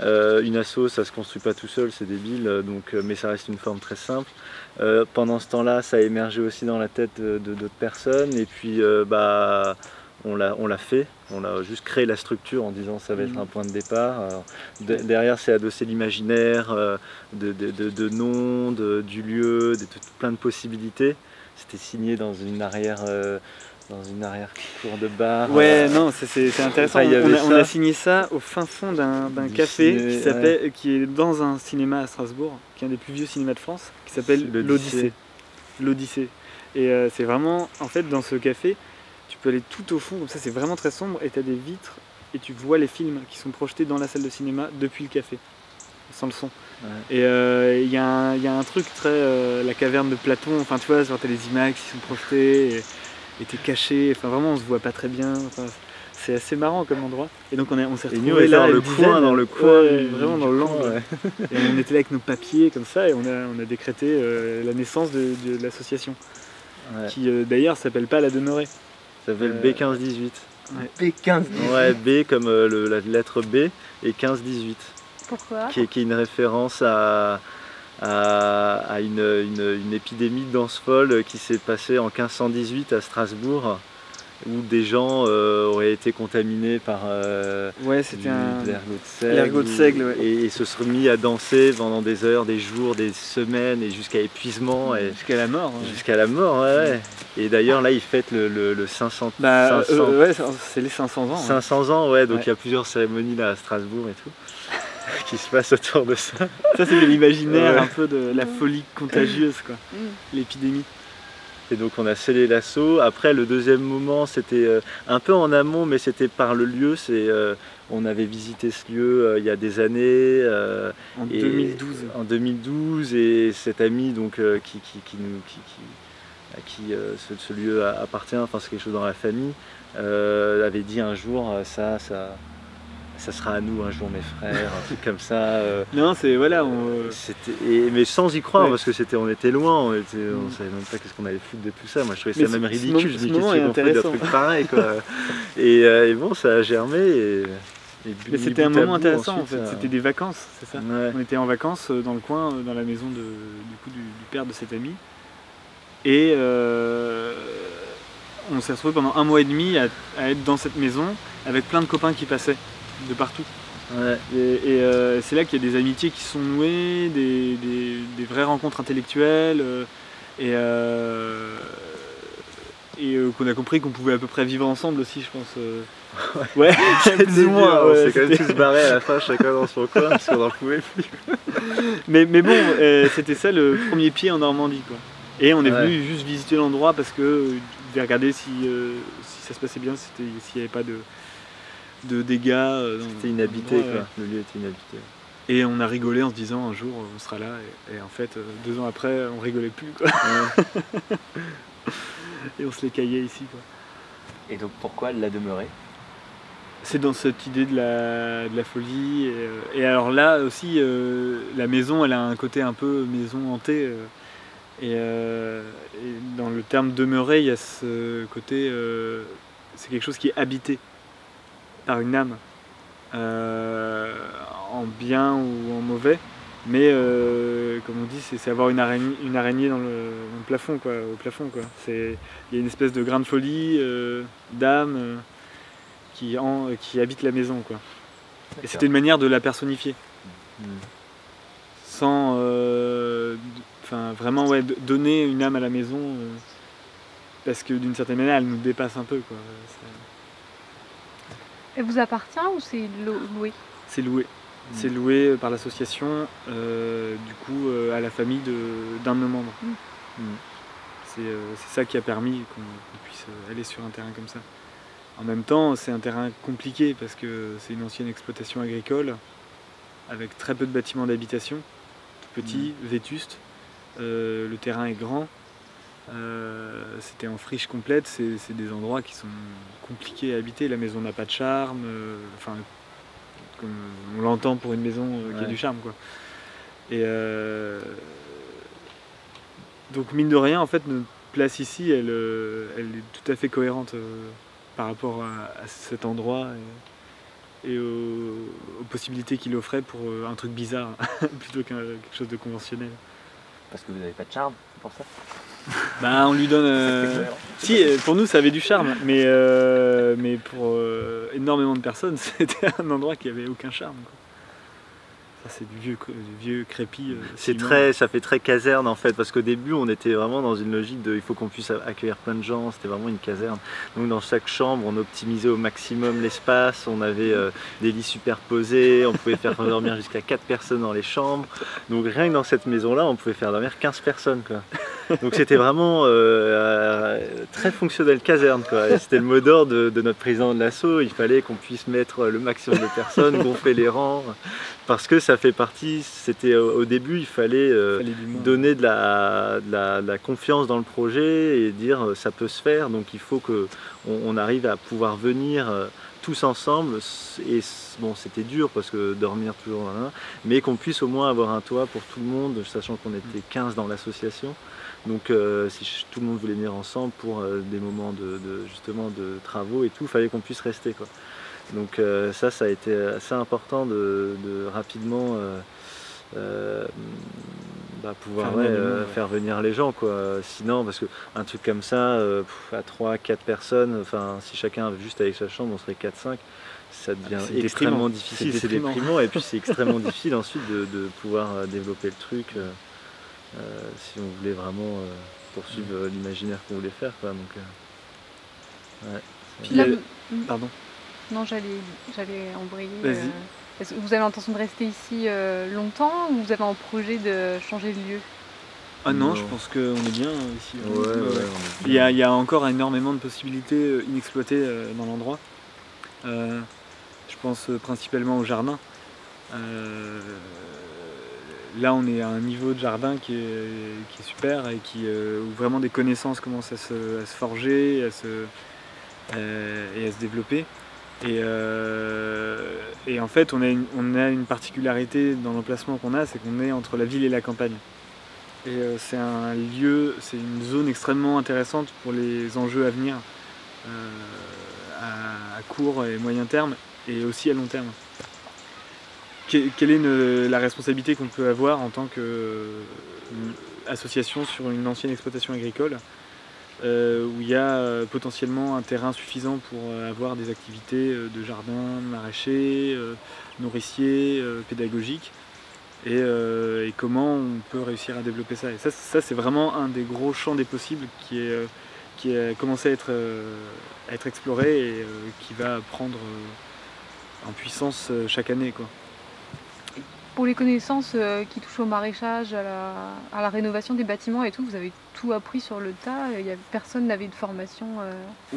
Une asso, ça se construit pas tout seul, c'est débile, mais ça reste une forme très simple. Pendant ce temps-là, ça a émergé aussi dans la tête de d'autres personnes, et puis on l'a fait, on a juste créé la structure en disant ça va être un point de départ. Alors, derrière, c'est adossé l'imaginaire de noms, du lieu, de plein de possibilités. C'était signé dans une arrière-cour de bar. Ouais, non, c'est intéressant. Enfin, on a signé ça au fin fond d'un café qui est dans un cinéma à Strasbourg, qui est un des plus vieux cinémas de France, qui s'appelle l'Odyssée. Et c'est vraiment, en fait, dans ce café, tu peux aller tout au fond, comme ça c'est vraiment très sombre, et tu as des vitres, et tu vois les films qui sont projetés dans la salle de cinéma depuis le café, sans le son. Ouais. Et il y a un truc très la caverne de Platon, enfin tu vois, genre t'as les images qui sont projetées et t'es caché, enfin vraiment on se voit pas très bien, enfin, c'est assez marrant comme endroit. Et donc on s'est retrouvés là dans le coin, vraiment dans l'angle. Ouais. Et on était là avec nos papiers comme ça et on a décrété la naissance de l'association, qui d'ailleurs s'appelle pas La Demeurée. Ça s'appelle B1518. Ouais. B1518. Ouais, B comme la lettre B et 1518. Pourquoi ? Qui est une référence à une épidémie de danse folle qui s'est passée en 1518 à Strasbourg, où des gens auraient été contaminés par l'ergot de seigle, ouais. et se sont mis à danser pendant des heures, des jours, des semaines et jusqu'à épuisement. Jusqu'à la mort. Ouais. Jusqu'à la mort, ouais. Et d'ailleurs là ils fêtent le 500. C'est les 500 ans. 500 ans, ouais, donc il y a plusieurs cérémonies là à Strasbourg et tout. Qui se passe autour de ça. Ça c'est de l'imaginaire un peu de la folie contagieuse, quoi. L'épidémie. Et donc on a scellé l'assaut. Après le deuxième moment c'était un peu en amont, mais c'était par le lieu. On avait visité ce lieu il y a des années. En 2012. En 2012, et cet ami donc, à qui ce lieu appartient, enfin c'est quelque chose dans la famille, avait dit un jour ça sera à nous un jour mes frères, un truc comme ça. Non, c'est voilà. Mais sans y croire, parce que on était loin, on savait même pas qu'est-ce qu'on allait foutre de tout ça. Moi je trouvais ça même ridicule, je me dis qu'est-ce qu'on fait de trucs pareils, quoi. et bon, ça a germé. Mais c'était un moment intéressant ensuite, en fait, c'était des vacances, c'est ça. Ouais. On était en vacances dans le coin, dans la maison du père de cet ami. Et on s'est retrouvés pendant 1 mois et demi à être dans cette maison avec plein de copains qui passaient de partout. Ouais. Et c'est là qu'il y a des amitiés qui sont nouées, des vraies rencontres intellectuelles, et qu'on a compris qu'on pouvait à peu près vivre ensemble aussi, je pense. Ouais, plus ou moins. On s'est quand même tous barrés à la fin, chacun dans son coin, parce qu'on n'en pouvait plus. mais bon, c'était ça le premier pied en Normandie, quoi. Et on est venu juste visiter l'endroit parce que je devais regarder si ça se passait bien, s'il n'y avait pas de dégâts. C'était inhabité, quoi. Le lieu était inhabité. Et on a rigolé en se disant un jour on sera là, et en fait 2 ans après on rigolait plus, quoi. Ouais. Et on se les caillait ici, quoi. Et donc pourquoi La Demeurée ? C'est dans cette idée de la folie, et alors là aussi la maison elle a un côté un peu maison hantée, et dans le terme demeurer il y a ce côté, c'est quelque chose qui est habité par une âme, en bien ou en mauvais, mais comme on dit c'est avoir une araignée dans le plafond, quoi, au plafond, quoi. Il y a une espèce de grain de folie, d'âme qui habite la maison, quoi. Et c'était une manière de la personnifier, sans vraiment donner une âme à la maison, parce que d'une certaine manière elle nous dépasse un peu, quoi. Elle vous appartient ou c'est loué ? C'est loué. C'est loué par l'association, du coup à la famille d'un de nos membres. C'est ça qui a permis qu'on puisse aller sur un terrain comme ça. En même temps, c'est un terrain compliqué parce que c'est une ancienne exploitation agricole avec très peu de bâtiments d'habitation, tout petits, vétustes. Le terrain est grand. C'était en friche complète, c'est des endroits qui sont compliqués à habiter, la maison n'a pas de charme, enfin, comme on l'entend pour une maison qui a du charme, quoi. Et donc mine de rien, en fait, notre place ici, elle est tout à fait cohérente par rapport à cet endroit et aux possibilités qu'il offrait pour un truc bizarre plutôt qu'un quelque chose de conventionnel. Parce que vous n'avez pas de charme, c'est pour ça. Bah, on lui donne. Si, pour nous, ça avait du charme, mais pour énormément de personnes, c'était un endroit qui avait aucun charme, quoi. Ça, c'est du vieux crépi. Ça fait très caserne en fait, parce qu'au début on était vraiment dans une logique de il faut qu'on puisse accueillir plein de gens, c'était vraiment une caserne. Donc dans chaque chambre on optimisait au maximum l'espace, on avait des lits superposés, on pouvait faire dormir jusqu'à 4 personnes dans les chambres. Donc rien que dans cette maison là on pouvait faire dormir 15 personnes, quoi. Donc c'était vraiment très fonctionnel caserne, quoi. C'était le mot d'ordre de notre président de l'asso, il fallait qu'on puisse mettre le maximum de personnes, gonfler les rangs. Parce que ça fait partie, c'était au début, il fallait donner de la confiance dans le projet et dire ça peut se faire, donc il faut qu'on arrive à pouvoir venir tous ensemble. Et bon, c'était dur parce que dormir toujours dans l'un, mais qu'on puisse au moins avoir un toit pour tout le monde, sachant qu'on était 15 dans l'association. Donc si tout le monde voulait venir ensemble pour des moments justement de travaux et tout, il fallait qu'on puisse rester, quoi. Donc ça a été assez important de rapidement pouvoir faire venir les gens, quoi. Sinon, parce qu'un truc comme ça, à 3-4 personnes, enfin si chacun juste avec sa chambre, on serait 4-5, ça devient extrêmement difficile, c'est déprimant, et puis c'est extrêmement difficile ensuite de pouvoir développer le truc si on voulait vraiment poursuivre l'imaginaire qu'on voulait faire, quoi. Donc, ouais. Puis là, pardon. Non, j'allais embrayer. Vas-y. Est-ce que vous avez l'intention de rester ici longtemps ou vous avez un projet de changer de lieu? Ah non, je pense qu'on est bien ici. Ouais. Il y a encore énormément de possibilités inexploitées dans l'endroit. Je pense principalement au jardin. Là, on est à un niveau de jardin qui est super et où vraiment des connaissances commencent à se forger et à se développer. Et en fait, on a une particularité dans l'emplacement qu'on a, c'est qu'on est entre la ville et la campagne. Et c'est un lieu, c'est une zone extrêmement intéressante pour les enjeux à venir, à court et moyen terme, et aussi à long terme. Quelle est la responsabilité qu'on peut avoir en tant qu'association sur une ancienne exploitation agricole où il y a potentiellement un terrain suffisant pour avoir des activités de jardin, maraîcher, nourricier, pédagogique, et comment on peut réussir à développer ça. Et ça c'est vraiment un des gros champs des possibles qui a commencé à être exploré et qui va prendre en puissance chaque année, quoi. Pour les connaissances qui touchent au maraîchage, à la rénovation des bâtiments et tout, vous avez tout appris sur le tas, personne n'avait de formation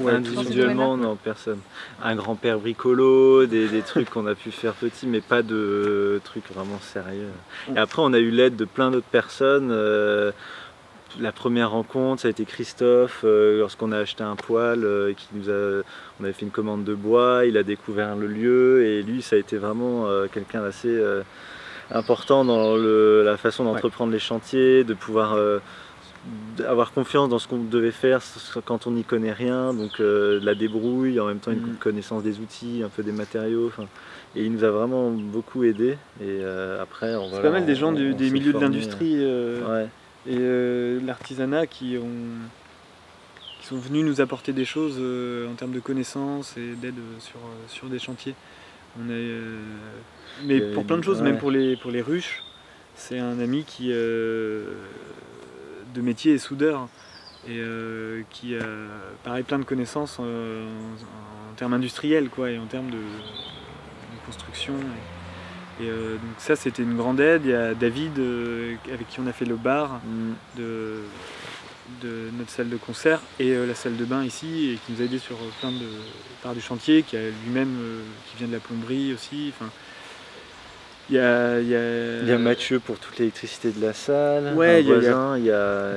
individuellement, non, personne. Un grand-père bricolo, des trucs qu'on a pu faire petits, mais pas de trucs vraiment sérieux. Et après, on a eu l'aide de plein d'autres personnes. La première rencontre, ça a été Christophe, lorsqu'on a acheté un poêle, on avait fait une commande de bois, il a découvert le lieu, et lui, ça a été vraiment quelqu'un d'assez important dans la façon d'entreprendre les chantiers, de pouvoir avoir confiance dans ce qu'on devait faire quand on n'y connaît rien, donc la débrouille, en même temps une connaissance des outils, un peu des matériaux, et il nous a vraiment beaucoup aidé. Et après, c'est pas mal des gens des milieux de l'industrie et l'artisanat qui sont venus nous apporter des choses en termes de connaissances et d'aide sur des chantiers. Mais pour plein de choses, même pour les ruches, c'est un ami qui de métier est soudeur et qui a pareil plein de connaissances en termes industriels, quoi, et en termes de construction. Et donc ça c'était une grande aide. Il y a David avec qui on a fait le bar de notre salle de concert et la salle de bain ici, et qui nous a aidé sur plein de parts du chantier, qui a lui-même qui vient de la plomberie aussi. Enfin, Il y a, Il y a Mathieu pour toute l'électricité de la salle, Ouais, un voisin, il y a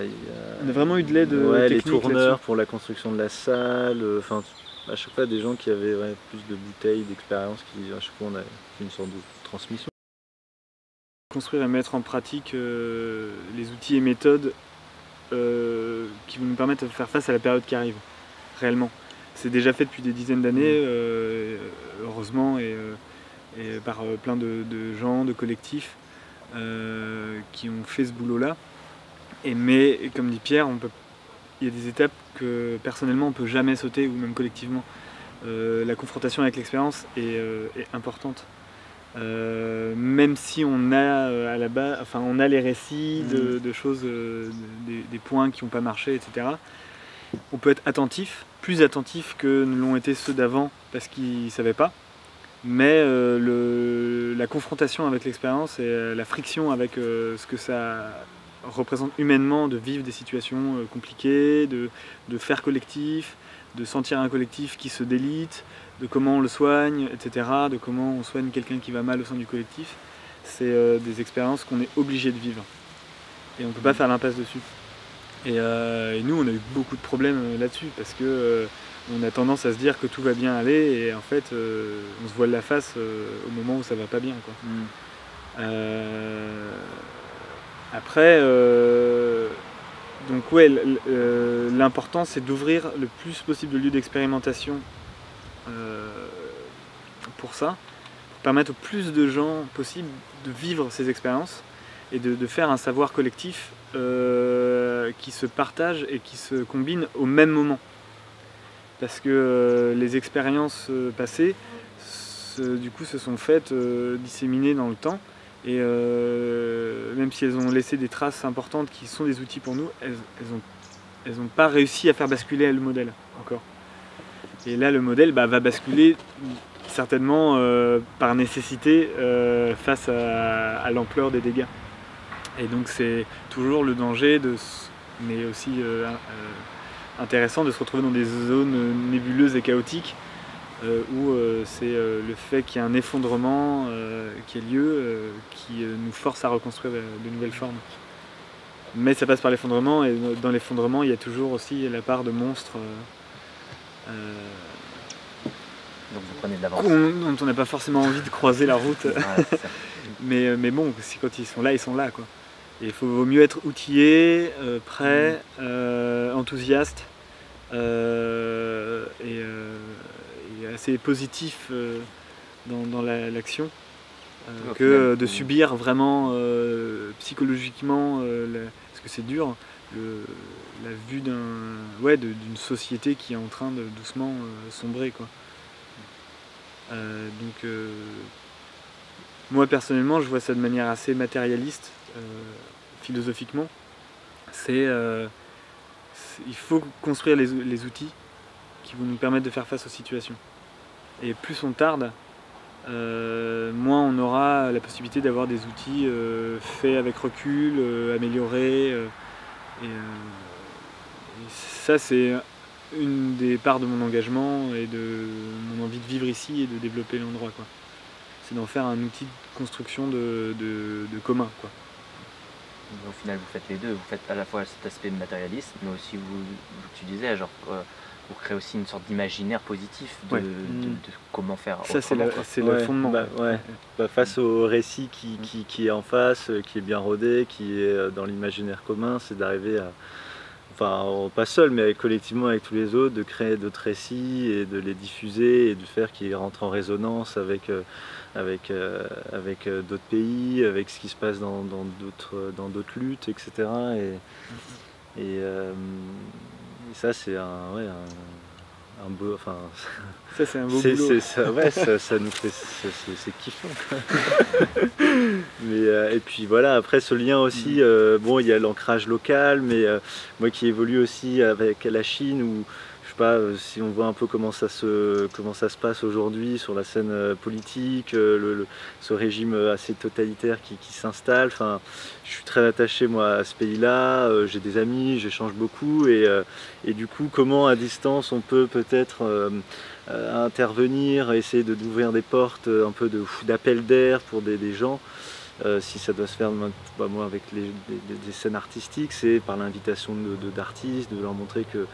on a vraiment eu de l'aide ouais, les technique tourneurs là-dessus. pour la construction de la salle, enfin à chaque fois des gens qui avaient plus de bouteilles, d'expérience, qui à chaque fois on a fait une sorte de transmission. Construire et mettre en pratique les outils et méthodes qui vont nous permettre de faire face à la période qui arrive, réellement. C'est déjà fait depuis des dizaines d'années, heureusement, et par plein de gens, de collectifs qui ont fait ce boulot-là. Mais comme dit Pierre, il y a des étapes que personnellement on ne peut jamais sauter, ou même collectivement. La confrontation avec l'expérience est importante. Même si on a à la base, enfin on a les récits de choses, des points qui n'ont pas marché, etc. On peut être attentif, plus attentif que ne l'ont été ceux d'avant parce qu'ils ne savaient pas. Mais la confrontation avec l'expérience et la friction avec ce que ça représente humainement de vivre des situations compliquées, de faire collectif, de sentir un collectif qui se délite, de comment on le soigne, etc., de comment on soigne quelqu'un qui va mal au sein du collectif, c'est des expériences qu'on est obligé de vivre. Et on ne peut pas faire l'impasse dessus. Et nous, on a eu beaucoup de problèmes là-dessus, parce que on a tendance à se dire que tout va bien aller, et en fait, on se voile la face au moment où ça va pas bien, quoi. Après, donc ouais, l'important c'est d'ouvrir le plus possible de lieux d'expérimentation pour ça, pour permettre au plus de gens possible de vivre ces expériences et de faire un savoir collectif qui se partage et qui se combine au même moment. Parce que les expériences passées, du coup, se sont faites disséminées dans le temps. Et même si elles ont laissé des traces importantes qui sont des outils pour nous, elles n'ont pas réussi à faire basculer le modèle encore. Et là, le modèle va basculer certainement par nécessité face à l'ampleur des dégâts. Et donc c'est toujours le danger, mais aussi intéressant de se retrouver dans des zones nébuleuses et chaotiques où c'est le fait qu'il y ait un effondrement qui ait lieu qui nous force à reconstruire de nouvelles formes. Mais ça passe par l'effondrement, et dans l'effondrement il y a toujours aussi la part de monstres donc vous prenez de l'avance. Dont on n'a pas forcément envie de croiser la route. Ouais, mais bon, quand ils sont là, quoi. Et il vaut mieux être outillé, prêt, enthousiaste et assez positif dans l'action que de subir vraiment psychologiquement, parce que c'est dur, la vue d'une société qui est en train de doucement sombrer, quoi. Donc moi personnellement je vois ça de manière assez matérialiste, philosophiquement. Il faut construire les outils qui vont nous permettre de faire face aux situations. Et plus on tarde, moins on aura la possibilité d'avoir des outils faits avec recul, améliorés. Et ça c'est une des parts de mon engagement et de mon envie de vivre ici et de développer l'endroit, quoi. C'est d'en faire un outil de construction de commun, quoi. Au final, vous faites les deux. Vous faites à la fois cet aspect matérialiste, mais aussi, tu disais, genre, vous créez aussi une sorte d'imaginaire positif de comment faire autrement. Ça, c'est le fondement. Face au récit qui est en face, qui est bien rodé, qui est dans l'imaginaire commun, c'est d'arriver à... Enfin, pas seul, mais collectivement avec tous les autres, de créer d'autres récits et de les diffuser et de faire qu'ils rentrent en résonance avec d'autres pays, avec ce qui se passe dans d'autres luttes, etc. Et ça, c'est un beau... Enfin, ça, c'est un beau boulot. Ça nous fait... C'est kiffant. Et puis voilà, après ce lien aussi, bon, il y a l'ancrage local, mais moi qui évolue aussi avec la Chine, où je sais pas, si on voit un peu comment ça se passe aujourd'hui sur la scène politique, ce régime assez totalitaire qui s'installe. Enfin, je suis très attaché moi à ce pays-là, j'ai des amis, j'échange beaucoup et du coup comment à distance on peut peut-être intervenir, essayer d'ouvrir des portes, un peu d'appel d'air pour des gens. Si ça doit se faire moi avec des scènes artistiques, c'est par l'invitation d'artistes, de leur montrer que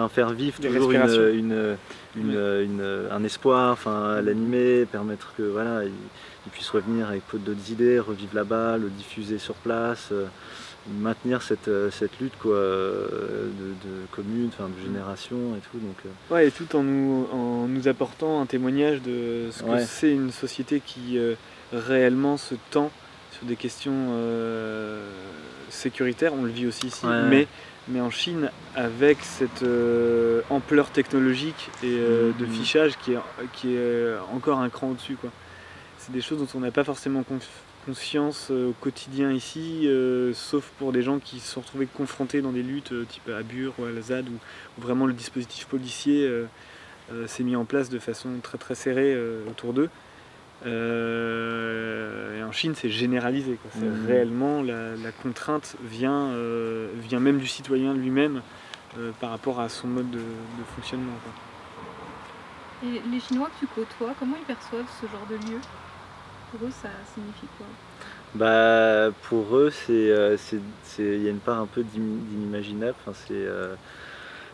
faire vivre toujours un espoir, à l'animer, permettre que voilà, ils puissent revenir avec d'autres idées, revivre là-bas, le diffuser sur place, maintenir cette lutte quoi, de commune, de génération et tout. Donc, ouais, et tout en nous apportant un témoignage de ce que c'est une société qui réellement se tend sur des questions sécuritaires, on le vit aussi ici, mais en Chine avec cette ampleur technologique et de fichage qui est encore un cran au-dessus, quoi. C'est des choses dont on n'a pas forcément conscience au quotidien ici, sauf pour des gens qui se sont retrouvés confrontés dans des luttes type à Bure ou à la ZAD, où vraiment le dispositif policier s'est mis en place de façon très très serrée autour d'eux. Et en Chine c'est généralisé, quoi. Réellement la contrainte vient même du citoyen lui-même par rapport à son mode de fonctionnement, quoi. Et les Chinois que tu côtoies, comment ils perçoivent ce genre de lieu? Pour eux ça signifie quoi? Pour eux il y a une part un peu d'inimaginable.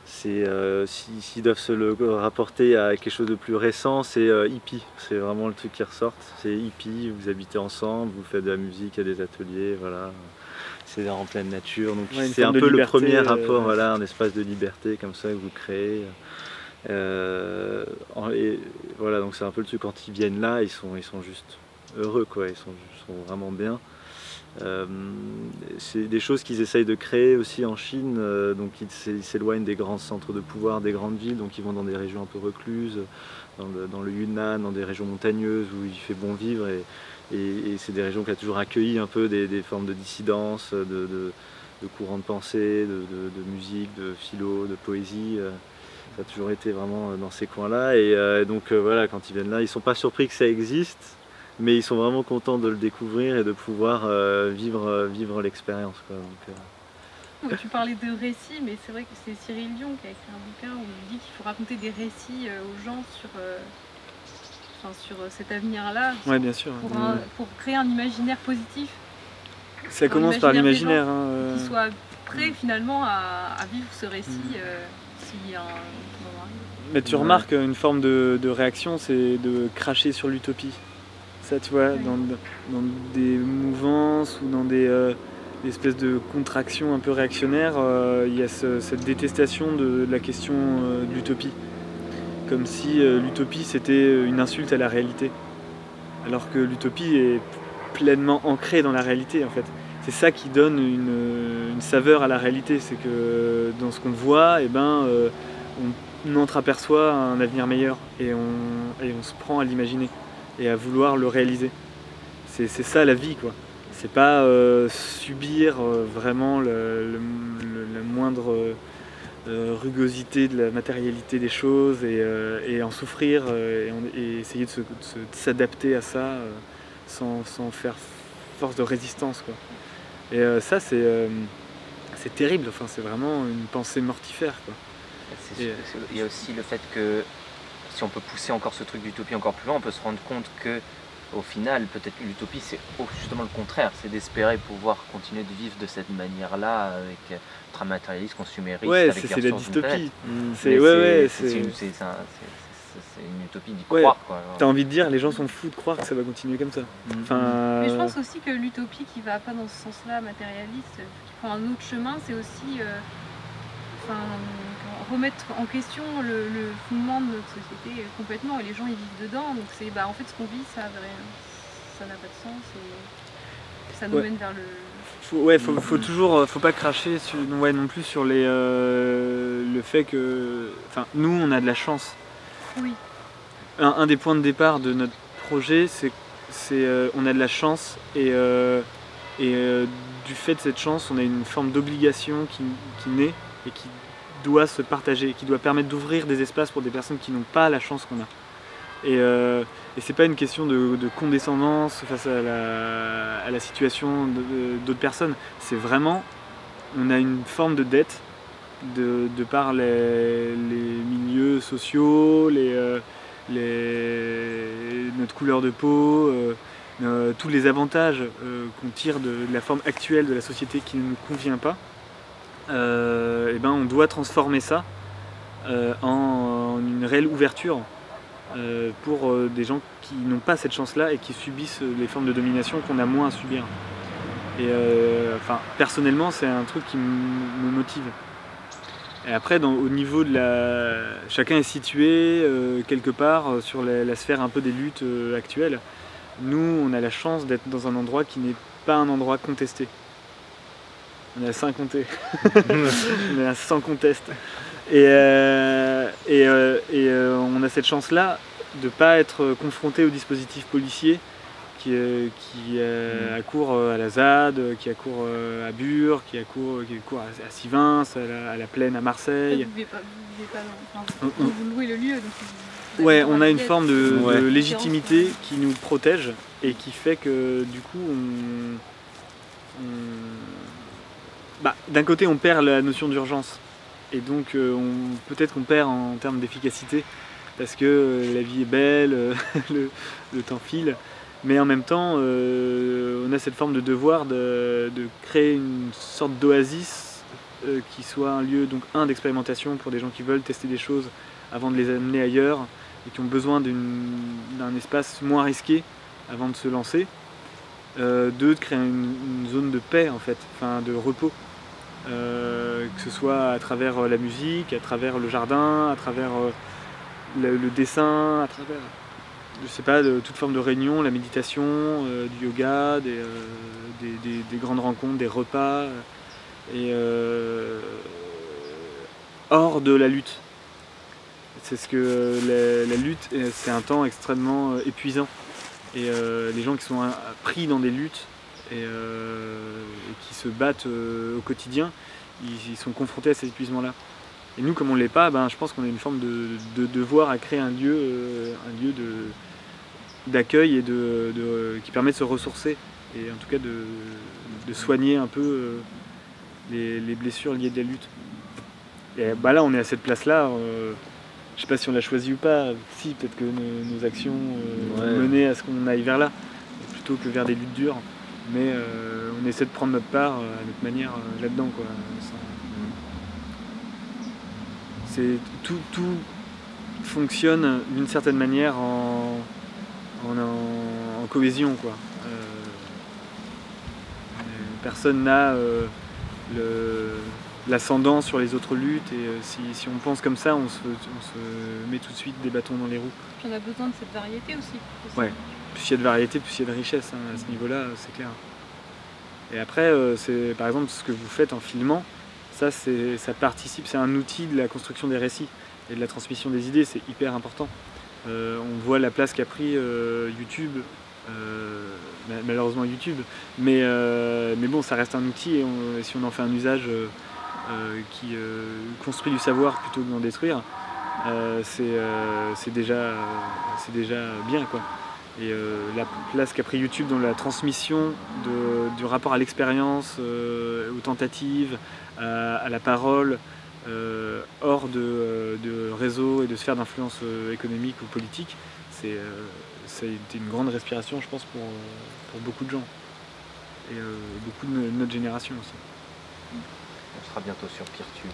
S'ils doivent se le rapporter à quelque chose de plus récent, c'est hippie, c'est vraiment le truc qui ressort, c'est hippie, vous habitez ensemble, vous faites de la musique, il y a des ateliers, voilà, c'est en pleine nature, donc c'est un peu le premier rapport, voilà, un espace de liberté comme ça que vous créez. Et voilà, donc c'est un peu le truc, quand ils viennent là, ils sont juste heureux, quoi, ils sont vraiment bien. C'est des choses qu'ils essayent de créer aussi en Chine, donc ils s'éloignent des grands centres de pouvoir, des grandes villes, donc ils vont dans des régions un peu recluses, dans le Yunnan, dans des régions montagneuses où il fait bon vivre, et c'est des régions qui ont toujours accueilli un peu des formes de dissidence, de courants de pensée, de musique, de philo, de poésie. Ça a toujours été vraiment dans ces coins-là, et donc voilà, quand ils viennent là, ils ne sont pas surpris que ça existe, mais ils sont vraiment contents de le découvrir et de pouvoir vivre l'expérience, quoi. Donc, tu parlais de récits, mais c'est vrai que c'est Cyril Dion qui a écrit un bouquin où il dit qu'il faut raconter des récits aux gens sur cet avenir-là, ouais, bien sûr, pour créer un imaginaire positif. Ça commence par l'imaginaire. Qu'ils soient prêts finalement à vivre ce récit s'il y a un moment. Mais tu remarques une forme de réaction, c'est de cracher sur l'utopie. Ça, tu vois, dans des mouvances ou dans des espèces de contractions un peu réactionnaires, il y a cette détestation de la question de l'utopie. Comme si l'utopie c'était une insulte à la réalité. Alors que l'utopie est pleinement ancrée dans la réalité, en fait. C'est ça qui donne une saveur à la réalité, c'est que dans ce qu'on voit, on entreaperçoit un avenir meilleur et on se prend à l'imaginer et à vouloir le réaliser. C'est ça la vie, quoi. C'est pas subir vraiment la moindre rugosité de la matérialité des choses et en souffrir et essayer de s'adapter à ça sans faire force de résistance, quoi. Et ça c'est terrible, enfin, c'est vraiment une pensée mortifère, quoi. Il y a aussi le fait que si on peut pousser encore ce truc d'utopie encore plus loin, on peut se rendre compte que au final, peut-être l'utopie, c'est justement le contraire, c'est d'espérer pouvoir continuer de vivre de cette manière-là, avec notre matérialiste, consumériste, ouais, c'est la dystopie. C'est une utopie d'y croire, quoi. T'as envie de dire, les gens sont fous de croire que ça va continuer comme ça. Mais je pense aussi que l'utopie qui va pas dans ce sens-là, matérialiste, qui prend un autre chemin, c'est aussi remettre en question le fondement de notre société complètement, et les gens ils vivent dedans, donc c'est en fait ce qu'on vit ça n'a pas de sens et ça nous mène vers le... Faut toujours, faut pas cracher non plus sur le fait que, enfin, nous on a de la chance. Oui. Un des points de départ de notre projet, c'est on a de la chance et du fait de cette chance, on a une forme d'obligation qui naît et qui doit se partager, qui doit permettre d'ouvrir des espaces pour des personnes qui n'ont pas la chance qu'on a. Et c'est pas une question de condescendance face à la situation d'autres personnes, c'est vraiment, on a une forme de dette de par les milieux sociaux, notre couleur de peau, tous les avantages qu'on tire de la forme actuelle de la société qui ne nous convient pas, et ben on doit transformer ça en une réelle ouverture pour des gens qui n'ont pas cette chance-là et qui subissent les formes de domination qu'on a moins à subir. Et enfin, personnellement, c'est un truc qui me motive. Et après, au niveau de chacun est situé quelque part sur la sphère un peu des luttes actuelles. Nous, on a la chance d'être dans un endroit qui n'est pas un endroit contesté. On est à 5 comptés. On est à 100 contestes. Et on a cette chance-là de ne pas être confronté au dispositif policier qui accourt à la ZAD, qui accourt à Bure, qui accourt à Sivins, à la Plaine à Marseille. Vous louez le lieu. Donc ouais, on a une forme de légitimité qui nous protège et qui fait que du coup d'un côté on perd la notion d'urgence et donc peut-être qu'on perd en termes d'efficacité parce que la vie est belle, le temps file, mais en même temps on a cette forme de devoir de créer une sorte d'oasis qui soit un lieu d'expérimentation pour des gens qui veulent tester des choses avant de les amener ailleurs et qui ont besoin d'un espace moins risqué avant de se lancer, de créer une zone de paix en fait, enfin de repos. Que ce soit à travers la musique, à travers le jardin, à travers le dessin, à travers, je sais pas, toute forme de réunion, la méditation, du yoga, des grandes rencontres, des repas, et hors de la lutte. C'est ce que la lutte, c'est un temps extrêmement épuisant. Et les gens qui sont pris dans des luttes et qui se battent au quotidien, ils sont confrontés à cet épuisement-là. Et nous, comme on ne l'est pas, je pense qu'on a une forme de devoir à créer un lieu d'accueil et qui permet de se ressourcer et en tout cas de soigner un peu les blessures liées à la lutte. Et là, on est à cette place-là. Je sais pas si on l'a choisi ou pas. Si, peut-être que nos actions menaient à ce qu'on aille vers là, plutôt que vers des luttes dures. Mais on essaie de prendre notre part à notre manière là-dedans, quoi. Tout fonctionne d'une certaine manière en cohésion, quoi. Personne n'a l'ascendant sur les autres luttes et si on pense comme ça, on se met tout de suite des bâtons dans les roues. Puis on a besoin de cette variété aussi. Ouais, plus il y a de variété, plus il y a de richesse, à ce niveau-là, c'est clair. Et après, c'est par exemple ce que vous faites en filmant, ça participe, c'est un outil de la construction des récits et de la transmission des idées, c'est hyper important. On voit la place qu'a pris YouTube, malheureusement YouTube, mais bon, ça reste un outil et si on en fait un usage qui construit du savoir plutôt que d'en détruire, c'est déjà bien, quoi. Et la place qu'a pris YouTube dans la transmission du rapport à l'expérience, aux tentatives, à la parole, hors de réseaux et de sphères d'influence économique ou politique, ça a été une grande respiration, je pense, pour beaucoup de gens. Et beaucoup de notre génération aussi. On sera bientôt sur Peertube.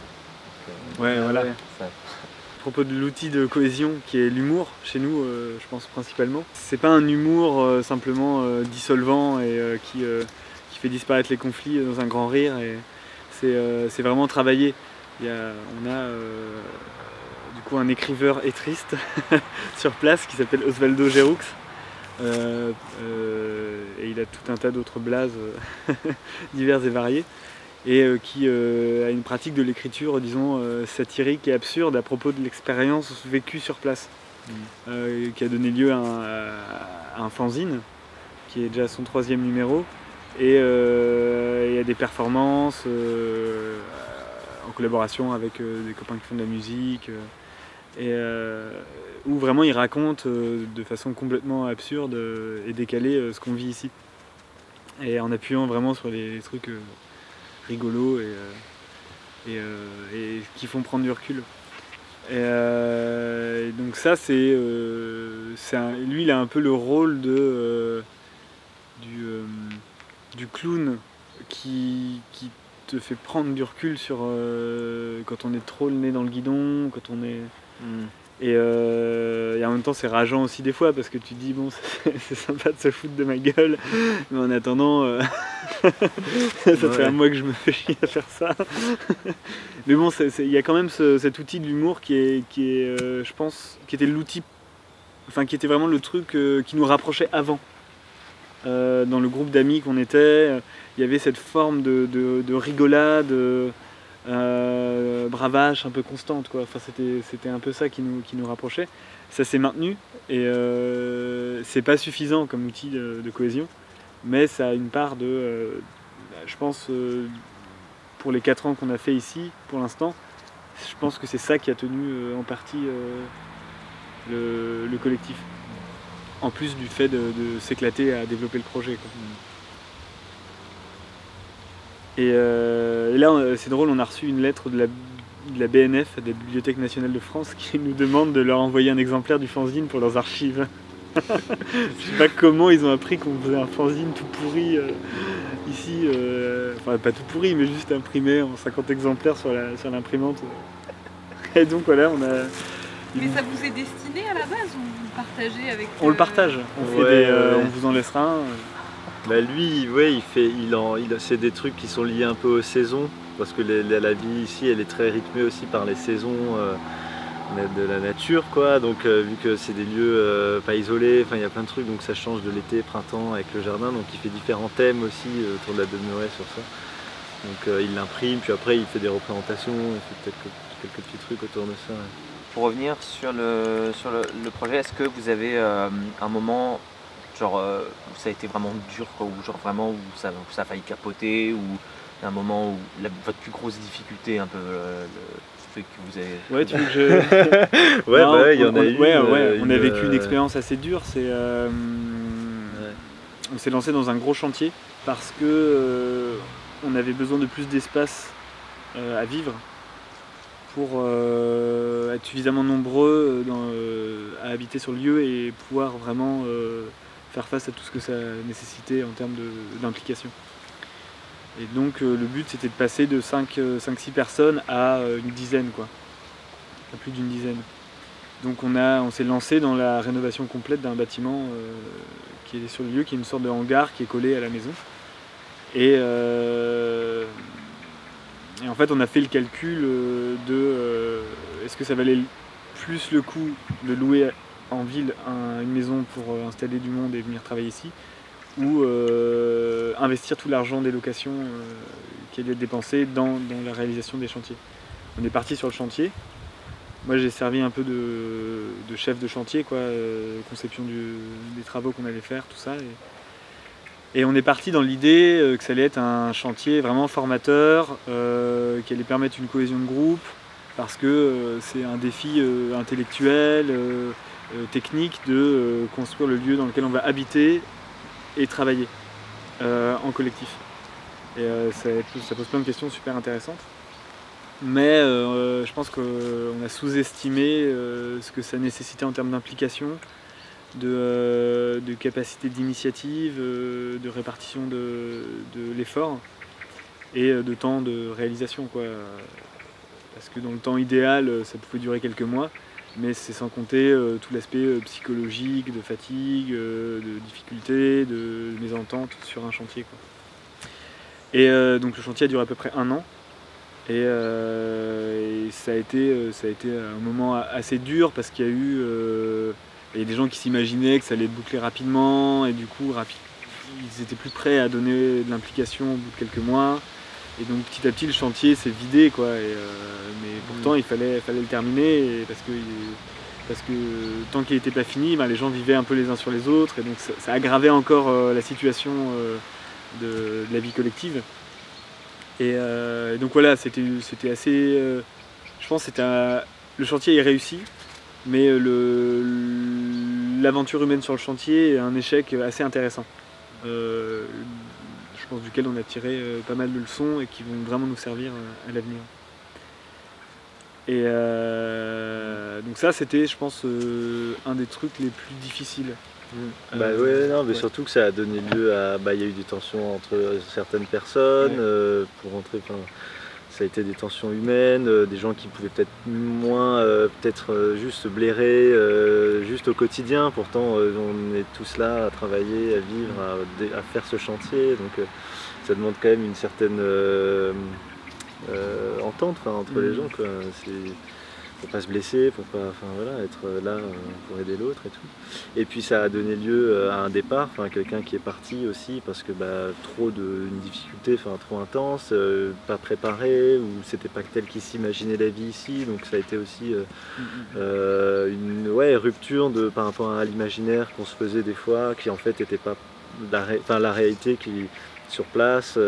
Ouais, voilà. Ouais, ça... À propos de l'outil de cohésion qui est l'humour, chez nous, je pense principalement. C'est pas un humour simplement dissolvant et qui fait disparaître les conflits dans un grand rire. Et c'est vraiment travaillé. On a du coup un écriveur et triste sur place qui s'appelle Osvaldo Geroux. Et il a tout un tas d'autres blazes divers et variés. Et qui a une pratique de l'écriture, disons, satirique et absurde à propos de l'expérience vécue sur place, qui a donné lieu à un fanzine, qui est déjà son 3e numéro, et à des performances en collaboration avec des copains qui font de la musique, où vraiment ils racontent de façon complètement absurde et décalée ce qu'on vit ici. Et en appuyant vraiment sur les trucs rigolos et qui font prendre du recul. Et donc ça, lui il a un peu le rôle du clown qui te fait prendre du recul sur quand on est trop le nez dans le guidon, quand on est... Et en même temps c'est rageant aussi des fois parce que tu te dis bon c'est sympa de se foutre de ma gueule, mais en attendant ça fait un mois que je me fais chier à faire ça. Mais bon il y a quand même cet outil de l'humour qui est je pense qui était l'outil, enfin qui était vraiment le truc qui nous rapprochait avant. Dans le groupe d'amis qu'on était, il y avait cette forme de rigolade, bravache un peu constante, quoi. Enfin, c'était un peu ça qui nous rapprochait. Ça s'est maintenu et c'est pas suffisant comme outil de cohésion, mais ça a une part je pense pour les 4 ans qu'on a fait ici pour l'instant, je pense que c'est ça qui a tenu en partie le collectif. En plus du fait de s'éclater à développer le projet, quoi. Et là, c'est drôle, on a reçu une lettre de la BNF, de la Bibliothèque nationale de France, qui nous demande de leur envoyer un exemplaire du fanzine pour leurs archives. Je sais pas comment ils ont appris qu'on faisait un fanzine tout pourri ici, enfin pas tout pourri, mais juste imprimé en 50 exemplaires sur l'imprimante. Et donc voilà, on a... Mais ça vous est destiné à la base ou vous le partagez avec... On le partage, on vous en laissera un. Bah lui, c'est des trucs qui sont liés un peu aux saisons, parce que la vie ici, elle est très rythmée aussi par les saisons de la nature, quoi. Donc vu que c'est des lieux pas isolés, il y a plein de trucs, donc ça change de l'été, printemps avec le jardin, donc il fait différents thèmes aussi autour de la demeurée sur ça. Donc il l'imprime, puis après il fait des représentations, il fait peut-être quelques petits trucs autour de ça. Ouais. Pour revenir sur le projet, est-ce que vous avez un moment genre où ça a été vraiment dur, quoi, ou genre vraiment où ça a failli capoter, ou un moment où votre plus grosse difficulté un peu fait que vous avez... Ouais, tu veux que je... Ouais, il y en a eu. On a vécu une expérience assez dure. On s'est lancé dans un gros chantier parce que on avait besoin de plus d'espace à vivre pour être suffisamment nombreux à habiter sur le lieu et pouvoir vraiment faire face à tout ce que ça nécessitait en termes d'implication. Et donc le but c'était de passer de 5-6 personnes à une dizaine, quoi. À plus d'une dizaine. Donc on s'est lancé dans la rénovation complète d'un bâtiment qui est sur le lieu, qui est une sorte de hangar qui est collé à la maison. Et en fait on a fait le calcul est-ce que ça valait plus le coup de louer en ville une maison pour installer du monde et venir travailler ici, ou investir tout l'argent des locations qui allait être dépensé dans la réalisation des chantiers. On est parti sur le chantier. Moi j'ai servi un peu de chef de chantier, quoi, conception des travaux qu'on allait faire, tout ça. Et on est parti dans l'idée que ça allait être un chantier vraiment formateur, qui allait permettre une cohésion de groupe, parce que c'est un défi intellectuel, technique de construire le lieu dans lequel on va habiter et travailler en collectif. Et ça pose plein de questions super intéressantes. Mais je pense qu'on a sous-estimé ce que ça nécessitait en termes d'implication, de capacité d'initiative, de répartition de l'effort et de temps de réalisation, quoi. Parce que dans le temps idéal, ça pouvait durer quelques mois, mais c'est sans compter tout l'aspect psychologique, de fatigue, de difficulté, de mésentente sur un chantier, quoi. Et donc le chantier a duré à peu près 1 an. Et ça a été un moment assez dur parce qu'il y a eu des gens qui s'imaginaient que ça allait être bouclé rapidement et du coup ils étaient plus prêts à donner de l'implication au bout de quelques mois. Et donc petit à petit le chantier s'est vidé, quoi. Mais pourtant il fallait le terminer parce que tant qu'il n'était pas fini, les gens vivaient un peu les uns sur les autres et donc ça aggravait encore la situation de la vie collective. Et donc voilà, c'était assez... je pense que le chantier est réussi, mais l'aventure humaine sur le chantier est un échec assez intéressant. Je pense duquel on a tiré pas mal de leçons et qui vont vraiment nous servir à l'avenir. Et donc ça, c'était, je pense, un des trucs les plus difficiles. Bah ouais, non, mais surtout que ça a donné lieu à... il y a eu des tensions entre certaines personnes, pour rentrer... Ça a été des tensions humaines, des gens qui pouvaient peut-être moins, juste blairer, juste au quotidien. Pourtant, on est tous là à travailler, à vivre, à faire ce chantier. Donc ça demande quand même une certaine entente entre les gens, quoi. Pour pas se blesser, pour pas, être là pour aider l'autre et tout. Et puis ça a donné lieu à un départ, quelqu'un qui est parti aussi parce que une difficulté, trop intense, pas préparé, ou c'était pas tel qu'il s'imaginait la vie ici, donc ça a été aussi une rupture par rapport à l'imaginaire qu'on se faisait des fois, qui en fait n'était pas la réalité qui sur place.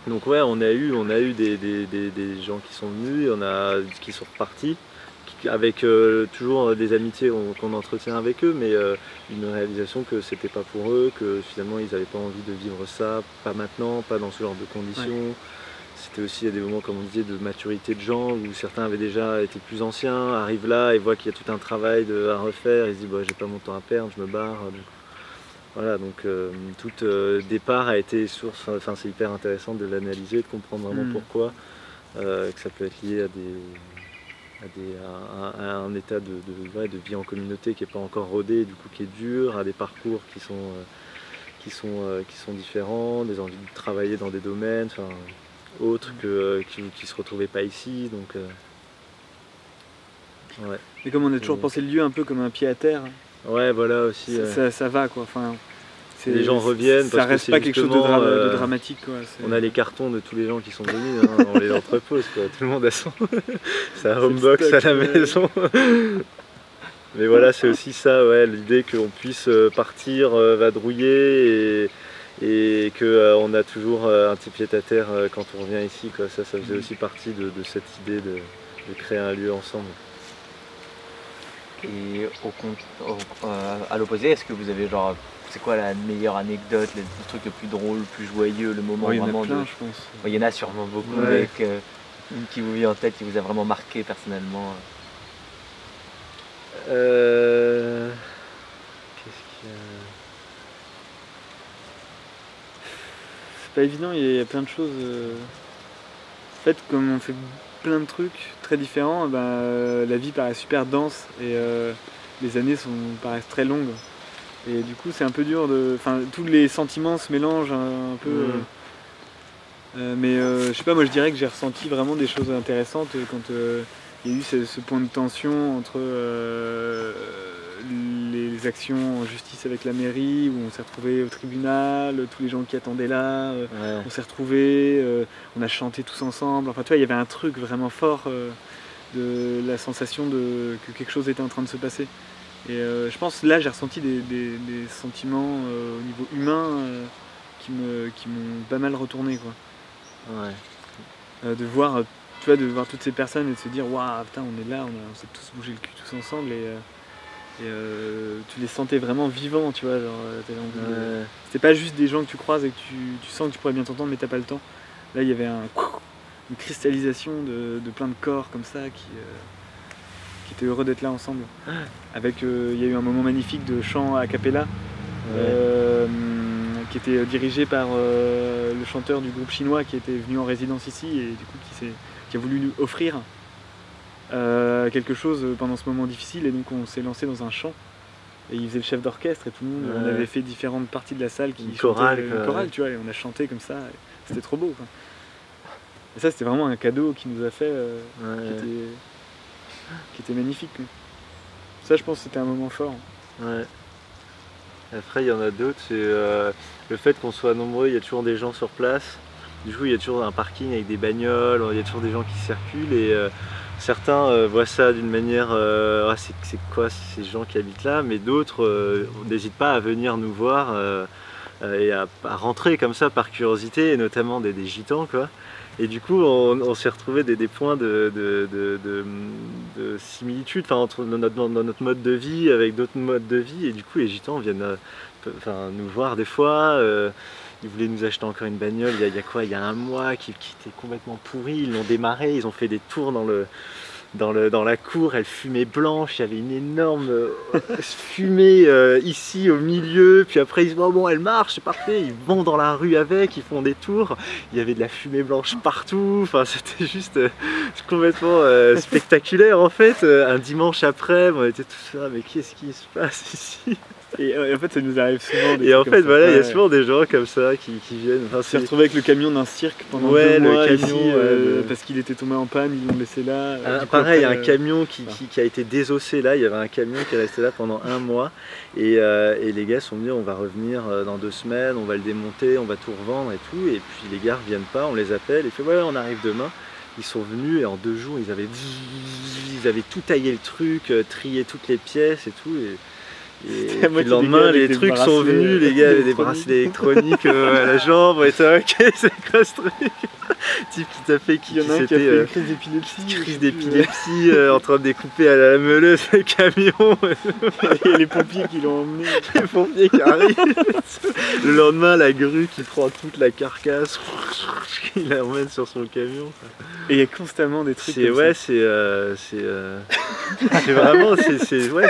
Donc ouais, on a eu des gens qui sont venus, qui sont repartis, avec toujours des amitiés qu'on entretient avec eux, mais une réalisation que c'était pas pour eux, que finalement ils n'avaient pas envie de vivre ça, pas maintenant, pas dans ce genre de conditions. Ouais. C'était aussi à des moments, comme on disait, de maturité de gens, où certains avaient déjà été plus anciens, arrivent là et voient qu'il y a tout un travail à refaire, ils se disent j'ai pas mon temps à perdre, je me barre. Voilà, donc tout départ a été source, c'est hyper intéressant de l'analyser, de comprendre vraiment pourquoi, que ça peut être lié à un état de vie en communauté qui n'est pas encore rodé, du coup qui est dur, à des parcours qui sont différents, des envies de travailler dans des domaines autres qui ne se retrouvaient pas ici. Donc, ouais. Et comme on a toujours pensé le lieu un peu comme un pied à terre, ouais, voilà aussi. Ça va quoi. Les gens reviennent ça parce reste que pas quelque chose de dramatique quoi. On a les cartons de tous les gens qui sont venus, on les entrepose quoi. Tout le monde a sa homebox à la maison. Mais voilà, c'est aussi ça, l'idée qu'on puisse partir, vadrouiller et qu'on a toujours un petit pied à terre quand on revient ici quoi. Ça faisait aussi partie de cette idée de créer un lieu ensemble. Et à l'opposé, est-ce que vous avez c'est quoi la meilleure anecdote, le truc le plus drôle, le plus joyeux, le moment vraiment je pense. Il y en a sûrement beaucoup, avec une qui vous vient en tête, qui vous a vraiment marqué personnellement. Qu'est-ce qu'il y a? C'est pas évident, il y a plein de choses. En fait, comme on fait plein de trucs très différents, la vie paraît super dense et les années paraissent très longues. Et du coup c'est un peu dur tous les sentiments se mélangent un peu. Mais je sais pas, moi je dirais que j'ai ressenti vraiment des choses intéressantes quand il y a eu ce point de tension entre les actions en justice avec la mairie, où on s'est retrouvés au tribunal, tous les gens qui attendaient là, on s'est retrouvés, on a chanté tous ensemble, il y avait un truc vraiment fort de la sensation que quelque chose était en train de se passer. Et je pense là j'ai ressenti des sentiments au niveau humain qui m'ont pas mal retourné quoi. Ouais. De voir toutes ces personnes et de se dire waouh putain on est là, on s'est tous bougé le cul tous ensemble et tu les sentais vraiment vivants, tu vois, c'était pas juste des gens que tu croises et que tu sens que tu pourrais bien t'entendre mais t'as pas le temps. Là il y avait une cristallisation de plein de corps comme ça qui étaient heureux d'être là ensemble. Avec il y a eu un moment magnifique de chant a cappella qui était dirigé par le chanteur du groupe chinois qui était venu en résidence ici et du coup qui a voulu lui offrir quelque chose pendant ce moment difficile, et donc on s'est lancé dans un chant et il faisait le chef d'orchestre et tout le monde, on avait fait différentes parties de la salle qui chantaient une chorale, tu vois, et on a chanté comme ça, c'était trop beau quoi. Et ça c'était vraiment un cadeau qu'il nous a fait qui était magnifique quoi. Ça je pense que c'était un moment fort. Ouais. Après il y en a d'autres, c'est le fait qu'on soit nombreux, il y a toujours des gens sur place. Du coup il y a toujours un parking avec des bagnoles, il y a toujours des gens qui circulent et certains voient ça d'une manière c'est quoi ces gens qui habitent là, mais d'autres n'hésitent pas à venir nous voir et à rentrer comme ça par curiosité, et notamment des gitans quoi. Et du coup, on s'est retrouvé des points de similitude entre notre mode de vie avec d'autres modes de vie. Et du coup, les gitans viennent nous voir des fois. Ils voulaient nous acheter encore une bagnole il y a un mois qui était complètement pourrie. Ils l'ont démarré, ils ont fait des tours dans la cour, elle fumait blanche, il y avait une énorme fumée ici au milieu, puis après ils se disent oh, bon elle marche, c'est parfait, ils vont dans la rue avec, ils font des tours, il y avait de la fumée blanche partout, enfin c'était juste complètement spectaculaire en fait. Un dimanche après, on était tous là, mais qu'est-ce qui se passe ici? Et en fait ça nous arrive souvent. Et en fait voilà, il y a souvent des gens comme ça qui viennent. On s'est retrouvé avec le camion d'un cirque pendant 2 mois ici, parce qu'il était tombé en panne, ils l'ont laissé là. Pareil, il y a un camion qui a été désossé là, il y avait un camion qui est resté là pendant 1 mois et les gars sont dit on va revenir dans 2 semaines, on va le démonter, on va tout revendre et tout, et puis les gars reviennent pas, on les appelle, et fait ouais on arrive demain. Ils sont venus et en 2 jours ils avaient tout taillé le truc, trié toutes les pièces et tout. Et puis le lendemain, les trucs sont venus, les gars avaient des bracelets électroniques à la jambe, et ça, ok, c'est quoi ce truc? Type qui t'a fait qui c'était une crise d'épilepsie, en train de découper à la meuleuse le camion. Et les pompiers qui l'ont emmené. Les pompiers qui arrivent. Le lendemain, la grue qui prend toute la carcasse, qui la emmène sur son camion. Et il y a constamment des trucs comme ouais, ça. c'est vraiment, ouais,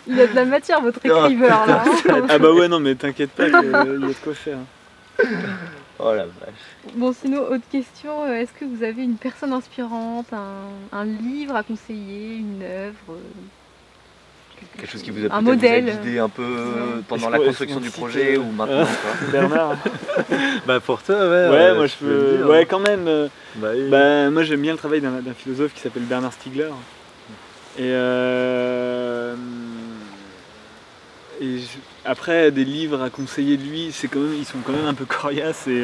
il y a de la matière, votre écriveur là. Ah bah ouais, non mais t'inquiète pas, il y a de quoi faire. Oh la vache. Bon, sinon, autre question, est-ce que vous avez une personne inspirante, un livre à conseiller, une œuvre, quelque chose qui vous a peut-être guidé un peu pendant la construction du projet ou maintenant quoi. Bernard. Bah pour toi, ouais. Ouais, moi je peux. Ouais, quand même. Oui. Bah, moi j'aime bien le travail d'un philosophe qui s'appelle Bernard Stiegler. Et après, des livres à conseiller de lui, ils sont quand même un peu coriaces et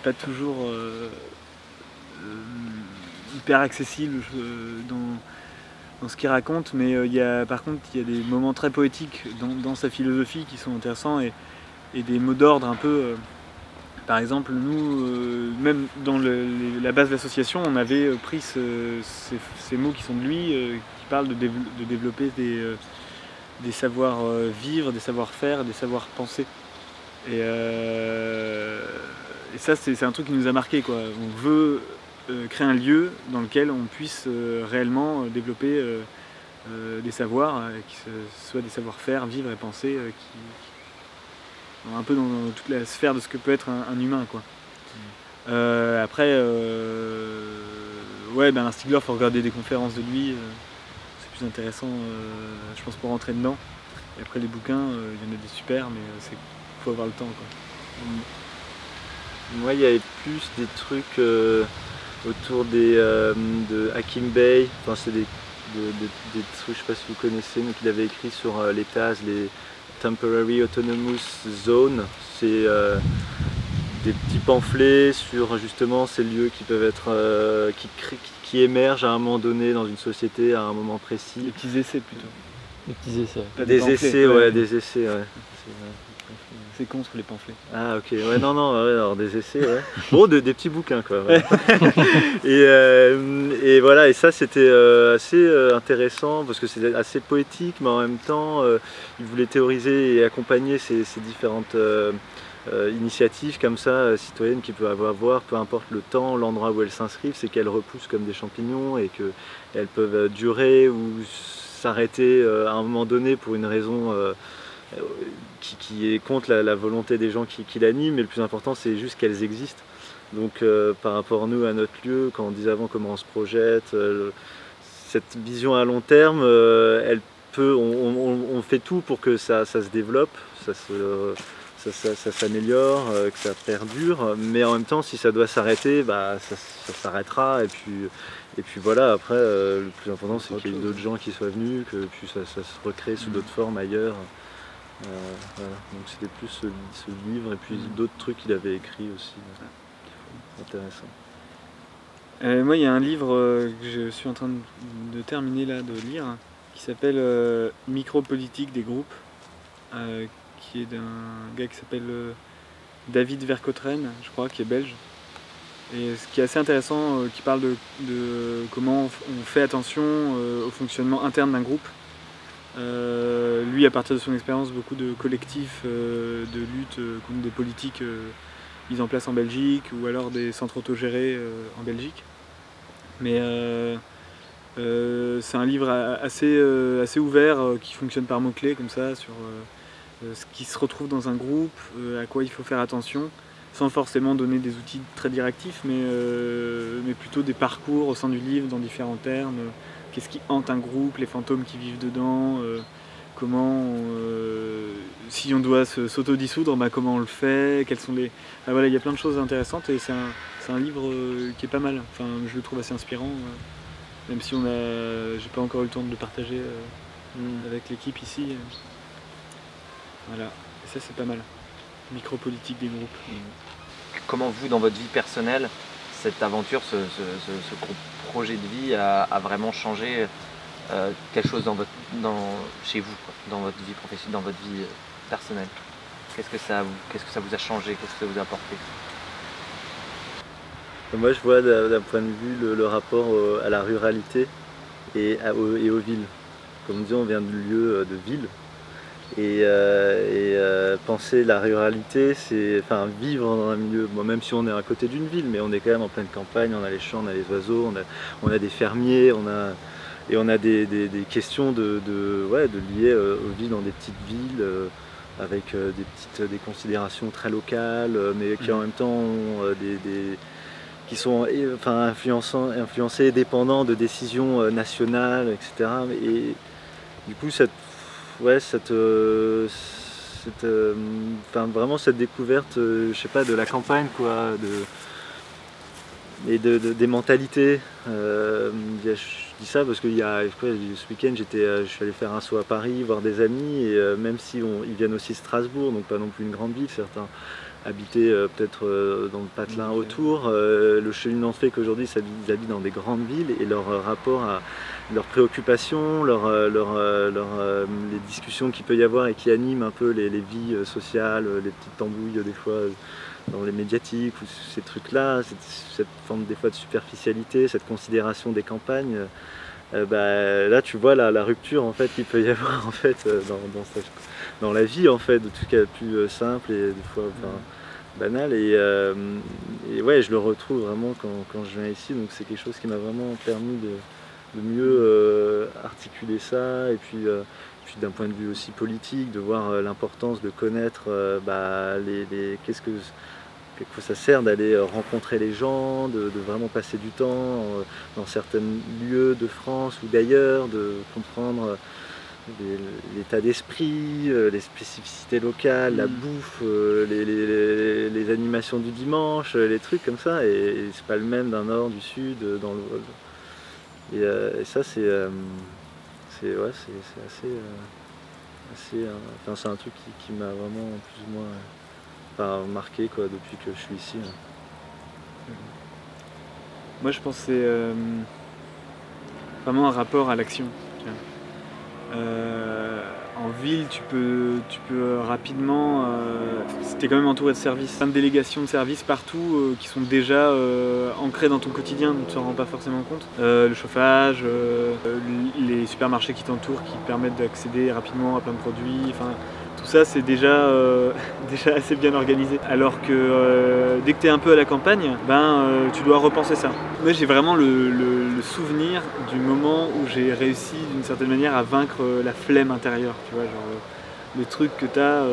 pas toujours hyper accessibles dans ce qu'il raconte, mais par contre il y a des moments très poétiques dans sa philosophie qui sont intéressants et des mots d'ordre un peu. Par exemple, nous, même dans la base de l'association, on avait pris ces mots qui sont de lui, qui parlent de développer des savoirs vivre, des savoir-faire, des savoir penser. Et ça, c'est un truc qui nous a marqué, quoi. On veut créer un lieu dans lequel on puisse réellement développer des savoirs, qui soient des savoir-faire, vivre et penser, un peu dans toute la sphère de ce que peut être un humain, quoi. Après, ouais, Bernard Stiegler, il faut regarder des conférences de lui. C'est plus intéressant, je pense, pour rentrer dedans. Et après les bouquins, il y en a des super, mais il faut avoir le temps, quoi. Moi, il y avait plus des trucs autour de Hacking Bay. Enfin, c'est des trucs, je sais pas si vous connaissez, mais qu'il avait écrit sur les TAS, les Temporary Autonomous Zone. C'est des petits pamphlets sur justement ces lieux qui peuvent être qui émergent à un moment donné dans une société à un moment précis. Des petits essais plutôt. Des petits essais. Des essais, ouais, des essais, ouais. C'est contre les pamphlets. Ah ok, ouais, non, ouais, alors des essais, ouais. Bon, des petits bouquins, quoi. Ouais. et voilà, et ça c'était assez intéressant parce que c'était assez poétique, mais en même temps, il voulait théoriser et accompagner ces différentes initiatives comme ça, citoyennes qui peuvent avoir, peu importe le temps, l'endroit où elles s'inscrivent, c'est qu'elles repoussent comme des champignons et qu'elles peuvent durer ou s'arrêter à un moment donné pour une raison qui est contre la volonté des gens qui l'animent, mais le plus important c'est juste qu'elles existent. Donc par rapport nous à notre lieu, quand on disait avant comment on se projette, cette vision à long terme, elle peut, on fait tout pour que ça se développe, ça s'améliore, que ça perdure, mais en même temps si ça doit s'arrêter, bah, ça s'arrêtera et puis voilà, après le plus important c'est qu'il y ait d'autres gens qui soient venus, que puis ça se recrée sous d'autres formes ailleurs. Voilà. Donc c'était plus ce livre et puis d'autres trucs qu'il avait écrit aussi, intéressant. Moi il y a un livre que je suis en train de terminer là, de lire, qui s'appelle Micropolitique des groupes, qui est d'un gars qui s'appelle David Vercotrène, je crois, qui est belge. Et ce qui est assez intéressant, qui parle de comment on fait attention au fonctionnement interne d'un groupe. Lui, à partir de son expérience, beaucoup de collectifs de lutte contre des politiques mises en place en Belgique ou alors des centres autogérés en Belgique. Mais c'est un livre assez ouvert qui fonctionne par mots-clés comme ça sur ce qui se retrouve dans un groupe, à quoi il faut faire attention, sans forcément donner des outils très directifs, mais plutôt des parcours au sein du livre dans différents termes. Qu'est-ce qui hante un groupe, les fantômes qui vivent dedans, comment, si on doit s'autodissoudre, comment on le fait, quels sont les... voilà, il y a plein de choses intéressantes et c'est un livre qui est pas mal. Enfin, je le trouve assez inspirant, même si j'ai pas encore eu le temps de le partager avec l'équipe ici. Voilà, et ça c'est pas mal. Micropolitique des groupes. Comment vous, dans votre vie personnelle, cette aventure, ce gros projet de vie a vraiment changé quelque chose chez vous, quoi, dans votre vie professionnelle, dans votre vie personnelle? Qu'est-ce que ça vous a changé? Qu'est-ce que ça vous a apporté? Moi, je vois d'un point de vue le rapport à la ruralité et aux villes. Comme on dit, on vient de lieux de ville. Et penser la ruralité, c'est vivre dans un milieu, même si on est à côté d'une ville, mais on est quand même en pleine campagne, on a les champs, on a les oiseaux, on a des fermiers, on a des questions de lier aux villes dans des petites villes, avec des considérations très locales, mais qui en même temps ont qui sont influencés et dépendants de décisions nationales, etc. Et du coup, vraiment cette découverte, je sais pas, de la campagne, quoi, des mentalités. Je dis ça parce que ce week-end, je suis allé faire un saut à Paris, voir des amis, et même si ils viennent aussi de Strasbourg, donc pas non plus une grande ville, certains habitaient peut-être dans le patelin autour. Le cheminement fait qu'aujourd'hui, ils habitent dans des grandes villes et leur rapport à leurs préoccupations, les discussions qu'il peut y avoir et qui animent un peu les vies sociales, les petites tambouilles des fois dans les médiatiques, ou ces trucs-là, cette forme des fois de superficialité, cette considération des campagnes. Là tu vois la rupture en fait qu'il peut y avoir en fait dans la vie en fait, de tout ce qui est plus simple et des fois banal, et ouais, je le retrouve vraiment quand je viens ici, donc c'est quelque chose qui m'a vraiment permis de mieux articuler ça, et puis d'un point de vue aussi politique, de voir l'importance de connaître à quoi ça sert d'aller rencontrer les gens, de vraiment passer du temps dans certains lieux de France ou d'ailleurs, de comprendre l'état d'esprit, les spécificités locales, la bouffe, les animations du dimanche, les trucs comme ça, et c'est pas le même d'un nord, du sud, dans le... Et ça c'est c'est un truc qui m'a vraiment plus ou moins marqué, quoi, depuis que je suis ici. Moi je pense que c'est vraiment un rapport à l'action. En ville, tu peux rapidement... t'es quand même entouré de services, plein de délégations de services partout qui sont déjà ancrées dans ton quotidien, donc tu ne t'en rends pas forcément compte. Le chauffage, les supermarchés qui t'entourent qui permettent d'accéder rapidement à plein de produits, tout ça c'est déjà assez bien organisé. Alors que dès que tu es un peu à la campagne, tu dois repenser ça. Moi j'ai vraiment le souvenir du moment où j'ai réussi d'une certaine manière à vaincre la flemme intérieure, tu vois, genre le truc que tu as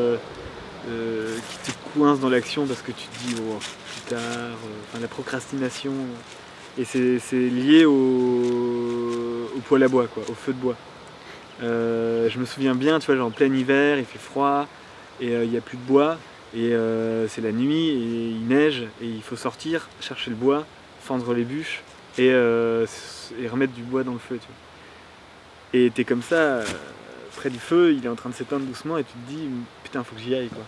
qui te coince dans l'action parce que tu te dis oh, plus tard, la procrastination, et c'est lié au poêle à bois, quoi, au feu de bois. Je me souviens bien, tu vois, genre en plein hiver, il fait froid et il n'y a plus de bois, et c'est la nuit et il neige et il faut sortir, chercher le bois, fendre les bûches et remettre du bois dans le feu, tu vois. Et t'es comme ça, près du feu, il est en train de s'éteindre doucement et tu te dis putain, faut que j'y aille, quoi.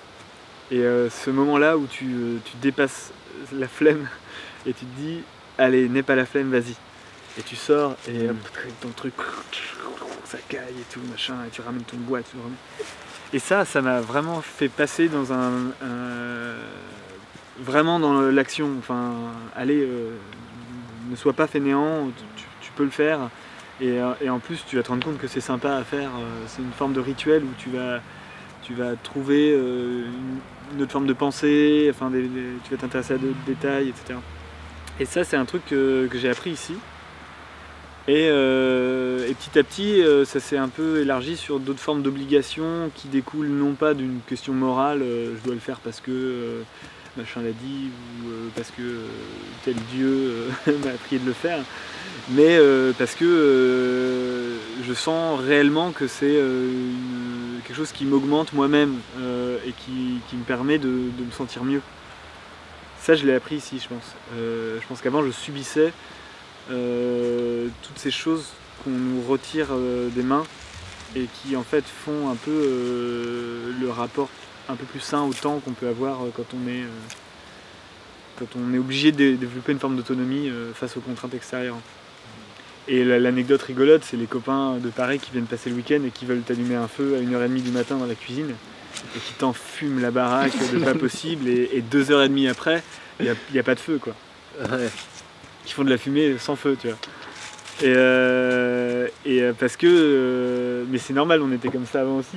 Et ce moment-là où tu dépasses la flemme et tu te dis allez, n'aie pas la flemme, vas-y. Et tu sors et ton truc, ça caille et tout, machin, et tu ramènes ton bois, et tu le remets. Et ça m'a vraiment fait passer dans vraiment dans l'action. Enfin, allez, ne sois pas fainéant, tu peux le faire. Et en plus, tu vas te rendre compte que c'est sympa à faire. C'est une forme de rituel où tu vas trouver une autre forme de pensée, enfin, tu vas t'intéresser à d'autres détails, etc. Et ça, c'est un truc que j'ai appris ici. Et petit à petit, ça s'est un peu élargi sur d'autres formes d'obligations qui découlent non pas d'une question morale, je dois le faire parce que machin l'a dit, ou parce que tel Dieu m'a prié de le faire, mais parce que je sens réellement que c'est quelque chose qui m'augmente moi-même et qui me permet de me sentir mieux. Ça, je l'ai appris ici, je pense. Je pense qu'avant, je subissais toutes ces choses qu'on nous retire des mains et qui en fait font un peu le rapport un peu plus sain au temps qu'on peut avoir quand on est obligé de développer une forme d'autonomie face aux contraintes extérieures. Et l'anecdote rigolote, c'est les copains de Paris qui viennent passer le week-end et qui veulent t'allumer un feu à 1h30 du matin dans la cuisine et qui t'enfument la baraque de pas possible et 2h30 après, il n'y a pas de feu, quoi. Ouais. Qui font de la fumée sans feu, tu vois. Et parce que... mais c'est normal, on était comme ça avant aussi.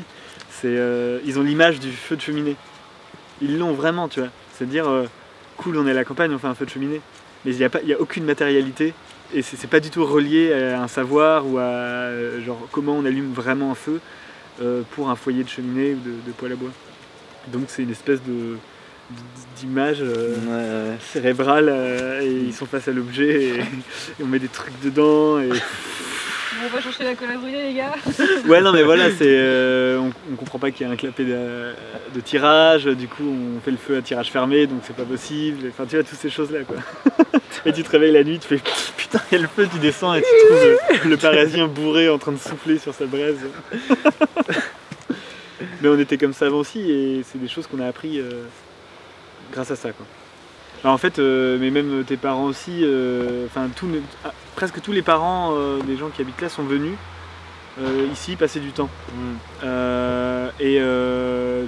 Ils ont l'image du feu de cheminée. Ils l'ont vraiment, tu vois. C'est-à-dire, cool, on est à la campagne, on fait un feu de cheminée. Mais il n'y a aucune matérialité. Et c'est pas du tout relié à un savoir ou à genre, comment on allume vraiment un feu pour un foyer de cheminée ou de poêle à bois. Donc c'est une espèce d'image cérébrale et ils sont face à l'objet et on met des trucs dedans et... Bon, on va chercher la colle à brûler, les gars. Ouais, non mais voilà, on comprend pas qu'il y a un clapet de tirage, du coup on fait le feu à tirage fermé donc c'est pas possible, enfin tu vois toutes ces choses là quoi. Et tu te réveilles la nuit, tu fais putain il y a le feu, tu descends et tu trouves le Parisien bourré en train de souffler sur sa braise. Mais on était comme ça avant aussi et c'est des choses qu'on a appris grâce à ça, quoi. Alors en fait, mais même tes parents aussi, enfin presque tous les parents des gens qui habitent là sont venus ici passer du temps. Et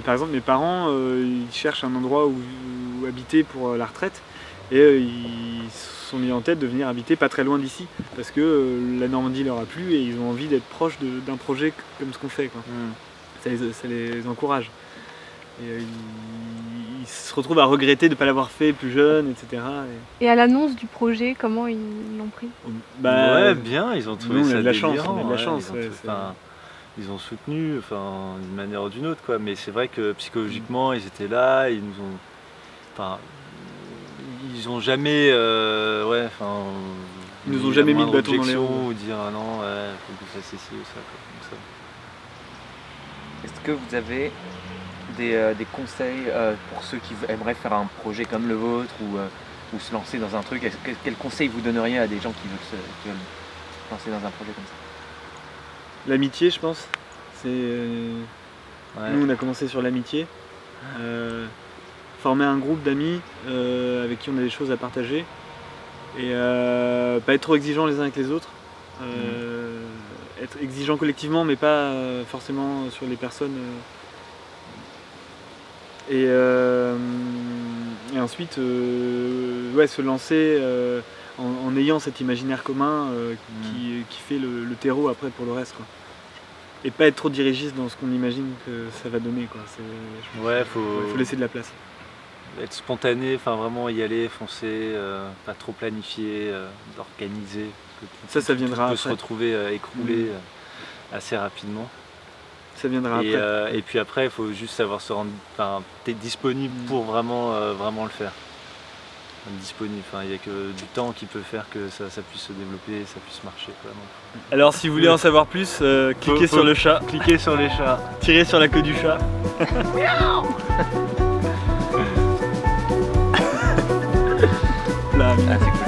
par exemple mes parents, ils cherchent un endroit où habiter pour la retraite et ils se sont mis en tête de venir habiter pas très loin d'ici parce que la Normandie leur a plu et ils ont envie d'être proches d'un projet comme ce qu'on fait, quoi. Ça les encourage. Et ils se retrouvent à regretter de ne pas l'avoir fait plus jeune, etc. Et à l'annonce du projet, comment ils l'ont pris? Ouais, bien, ils ont trouvé ça délirant. On a de la chance. Ils ont soutenu, d'une manière ou d'une autre, quoi. Mais c'est vrai que psychologiquement, ils étaient là, ils ont jamais, ils nous ont jamais mis le bâton dans les roues ou dire ah non, faut que ça cesse ou ça, quoi, comme ça. Est-ce que vous avez des conseils pour ceux qui aimeraient faire un projet comme le vôtre ou se lancer dans un truc? Quels conseils vous donneriez à des gens qui veulent se lancer dans un projet comme ça? L'amitié, je pense. Nous, on a commencé sur l'amitié. Former un groupe d'amis avec qui on a des choses à partager. Et pas être trop exigeants les uns avec les autres. Être exigeant collectivement, mais pas forcément sur les personnes. Et ensuite, se lancer en ayant cet imaginaire commun qui fait le terreau après pour le reste, quoi. Et pas être trop dirigiste dans ce qu'on imagine que ça va donner, quoi. Faut laisser de la place. Être spontané, vraiment y aller, foncer, pas trop planifier, d'organiser. Ça viendra après. Peut se retrouver écroulé assez rapidement. Ça viendra après. Et puis après, il faut juste savoir se rendre. T'es disponible pour vraiment le faire. Disponible. Il n'y a que du temps qui peut faire que ça puisse se développer, ça puisse marcher, quoi. Alors, si vous voulez en savoir plus, cliquez sur le chat. Cliquez sur les chats. Tirez sur la queue du chat. Là, c'est cool.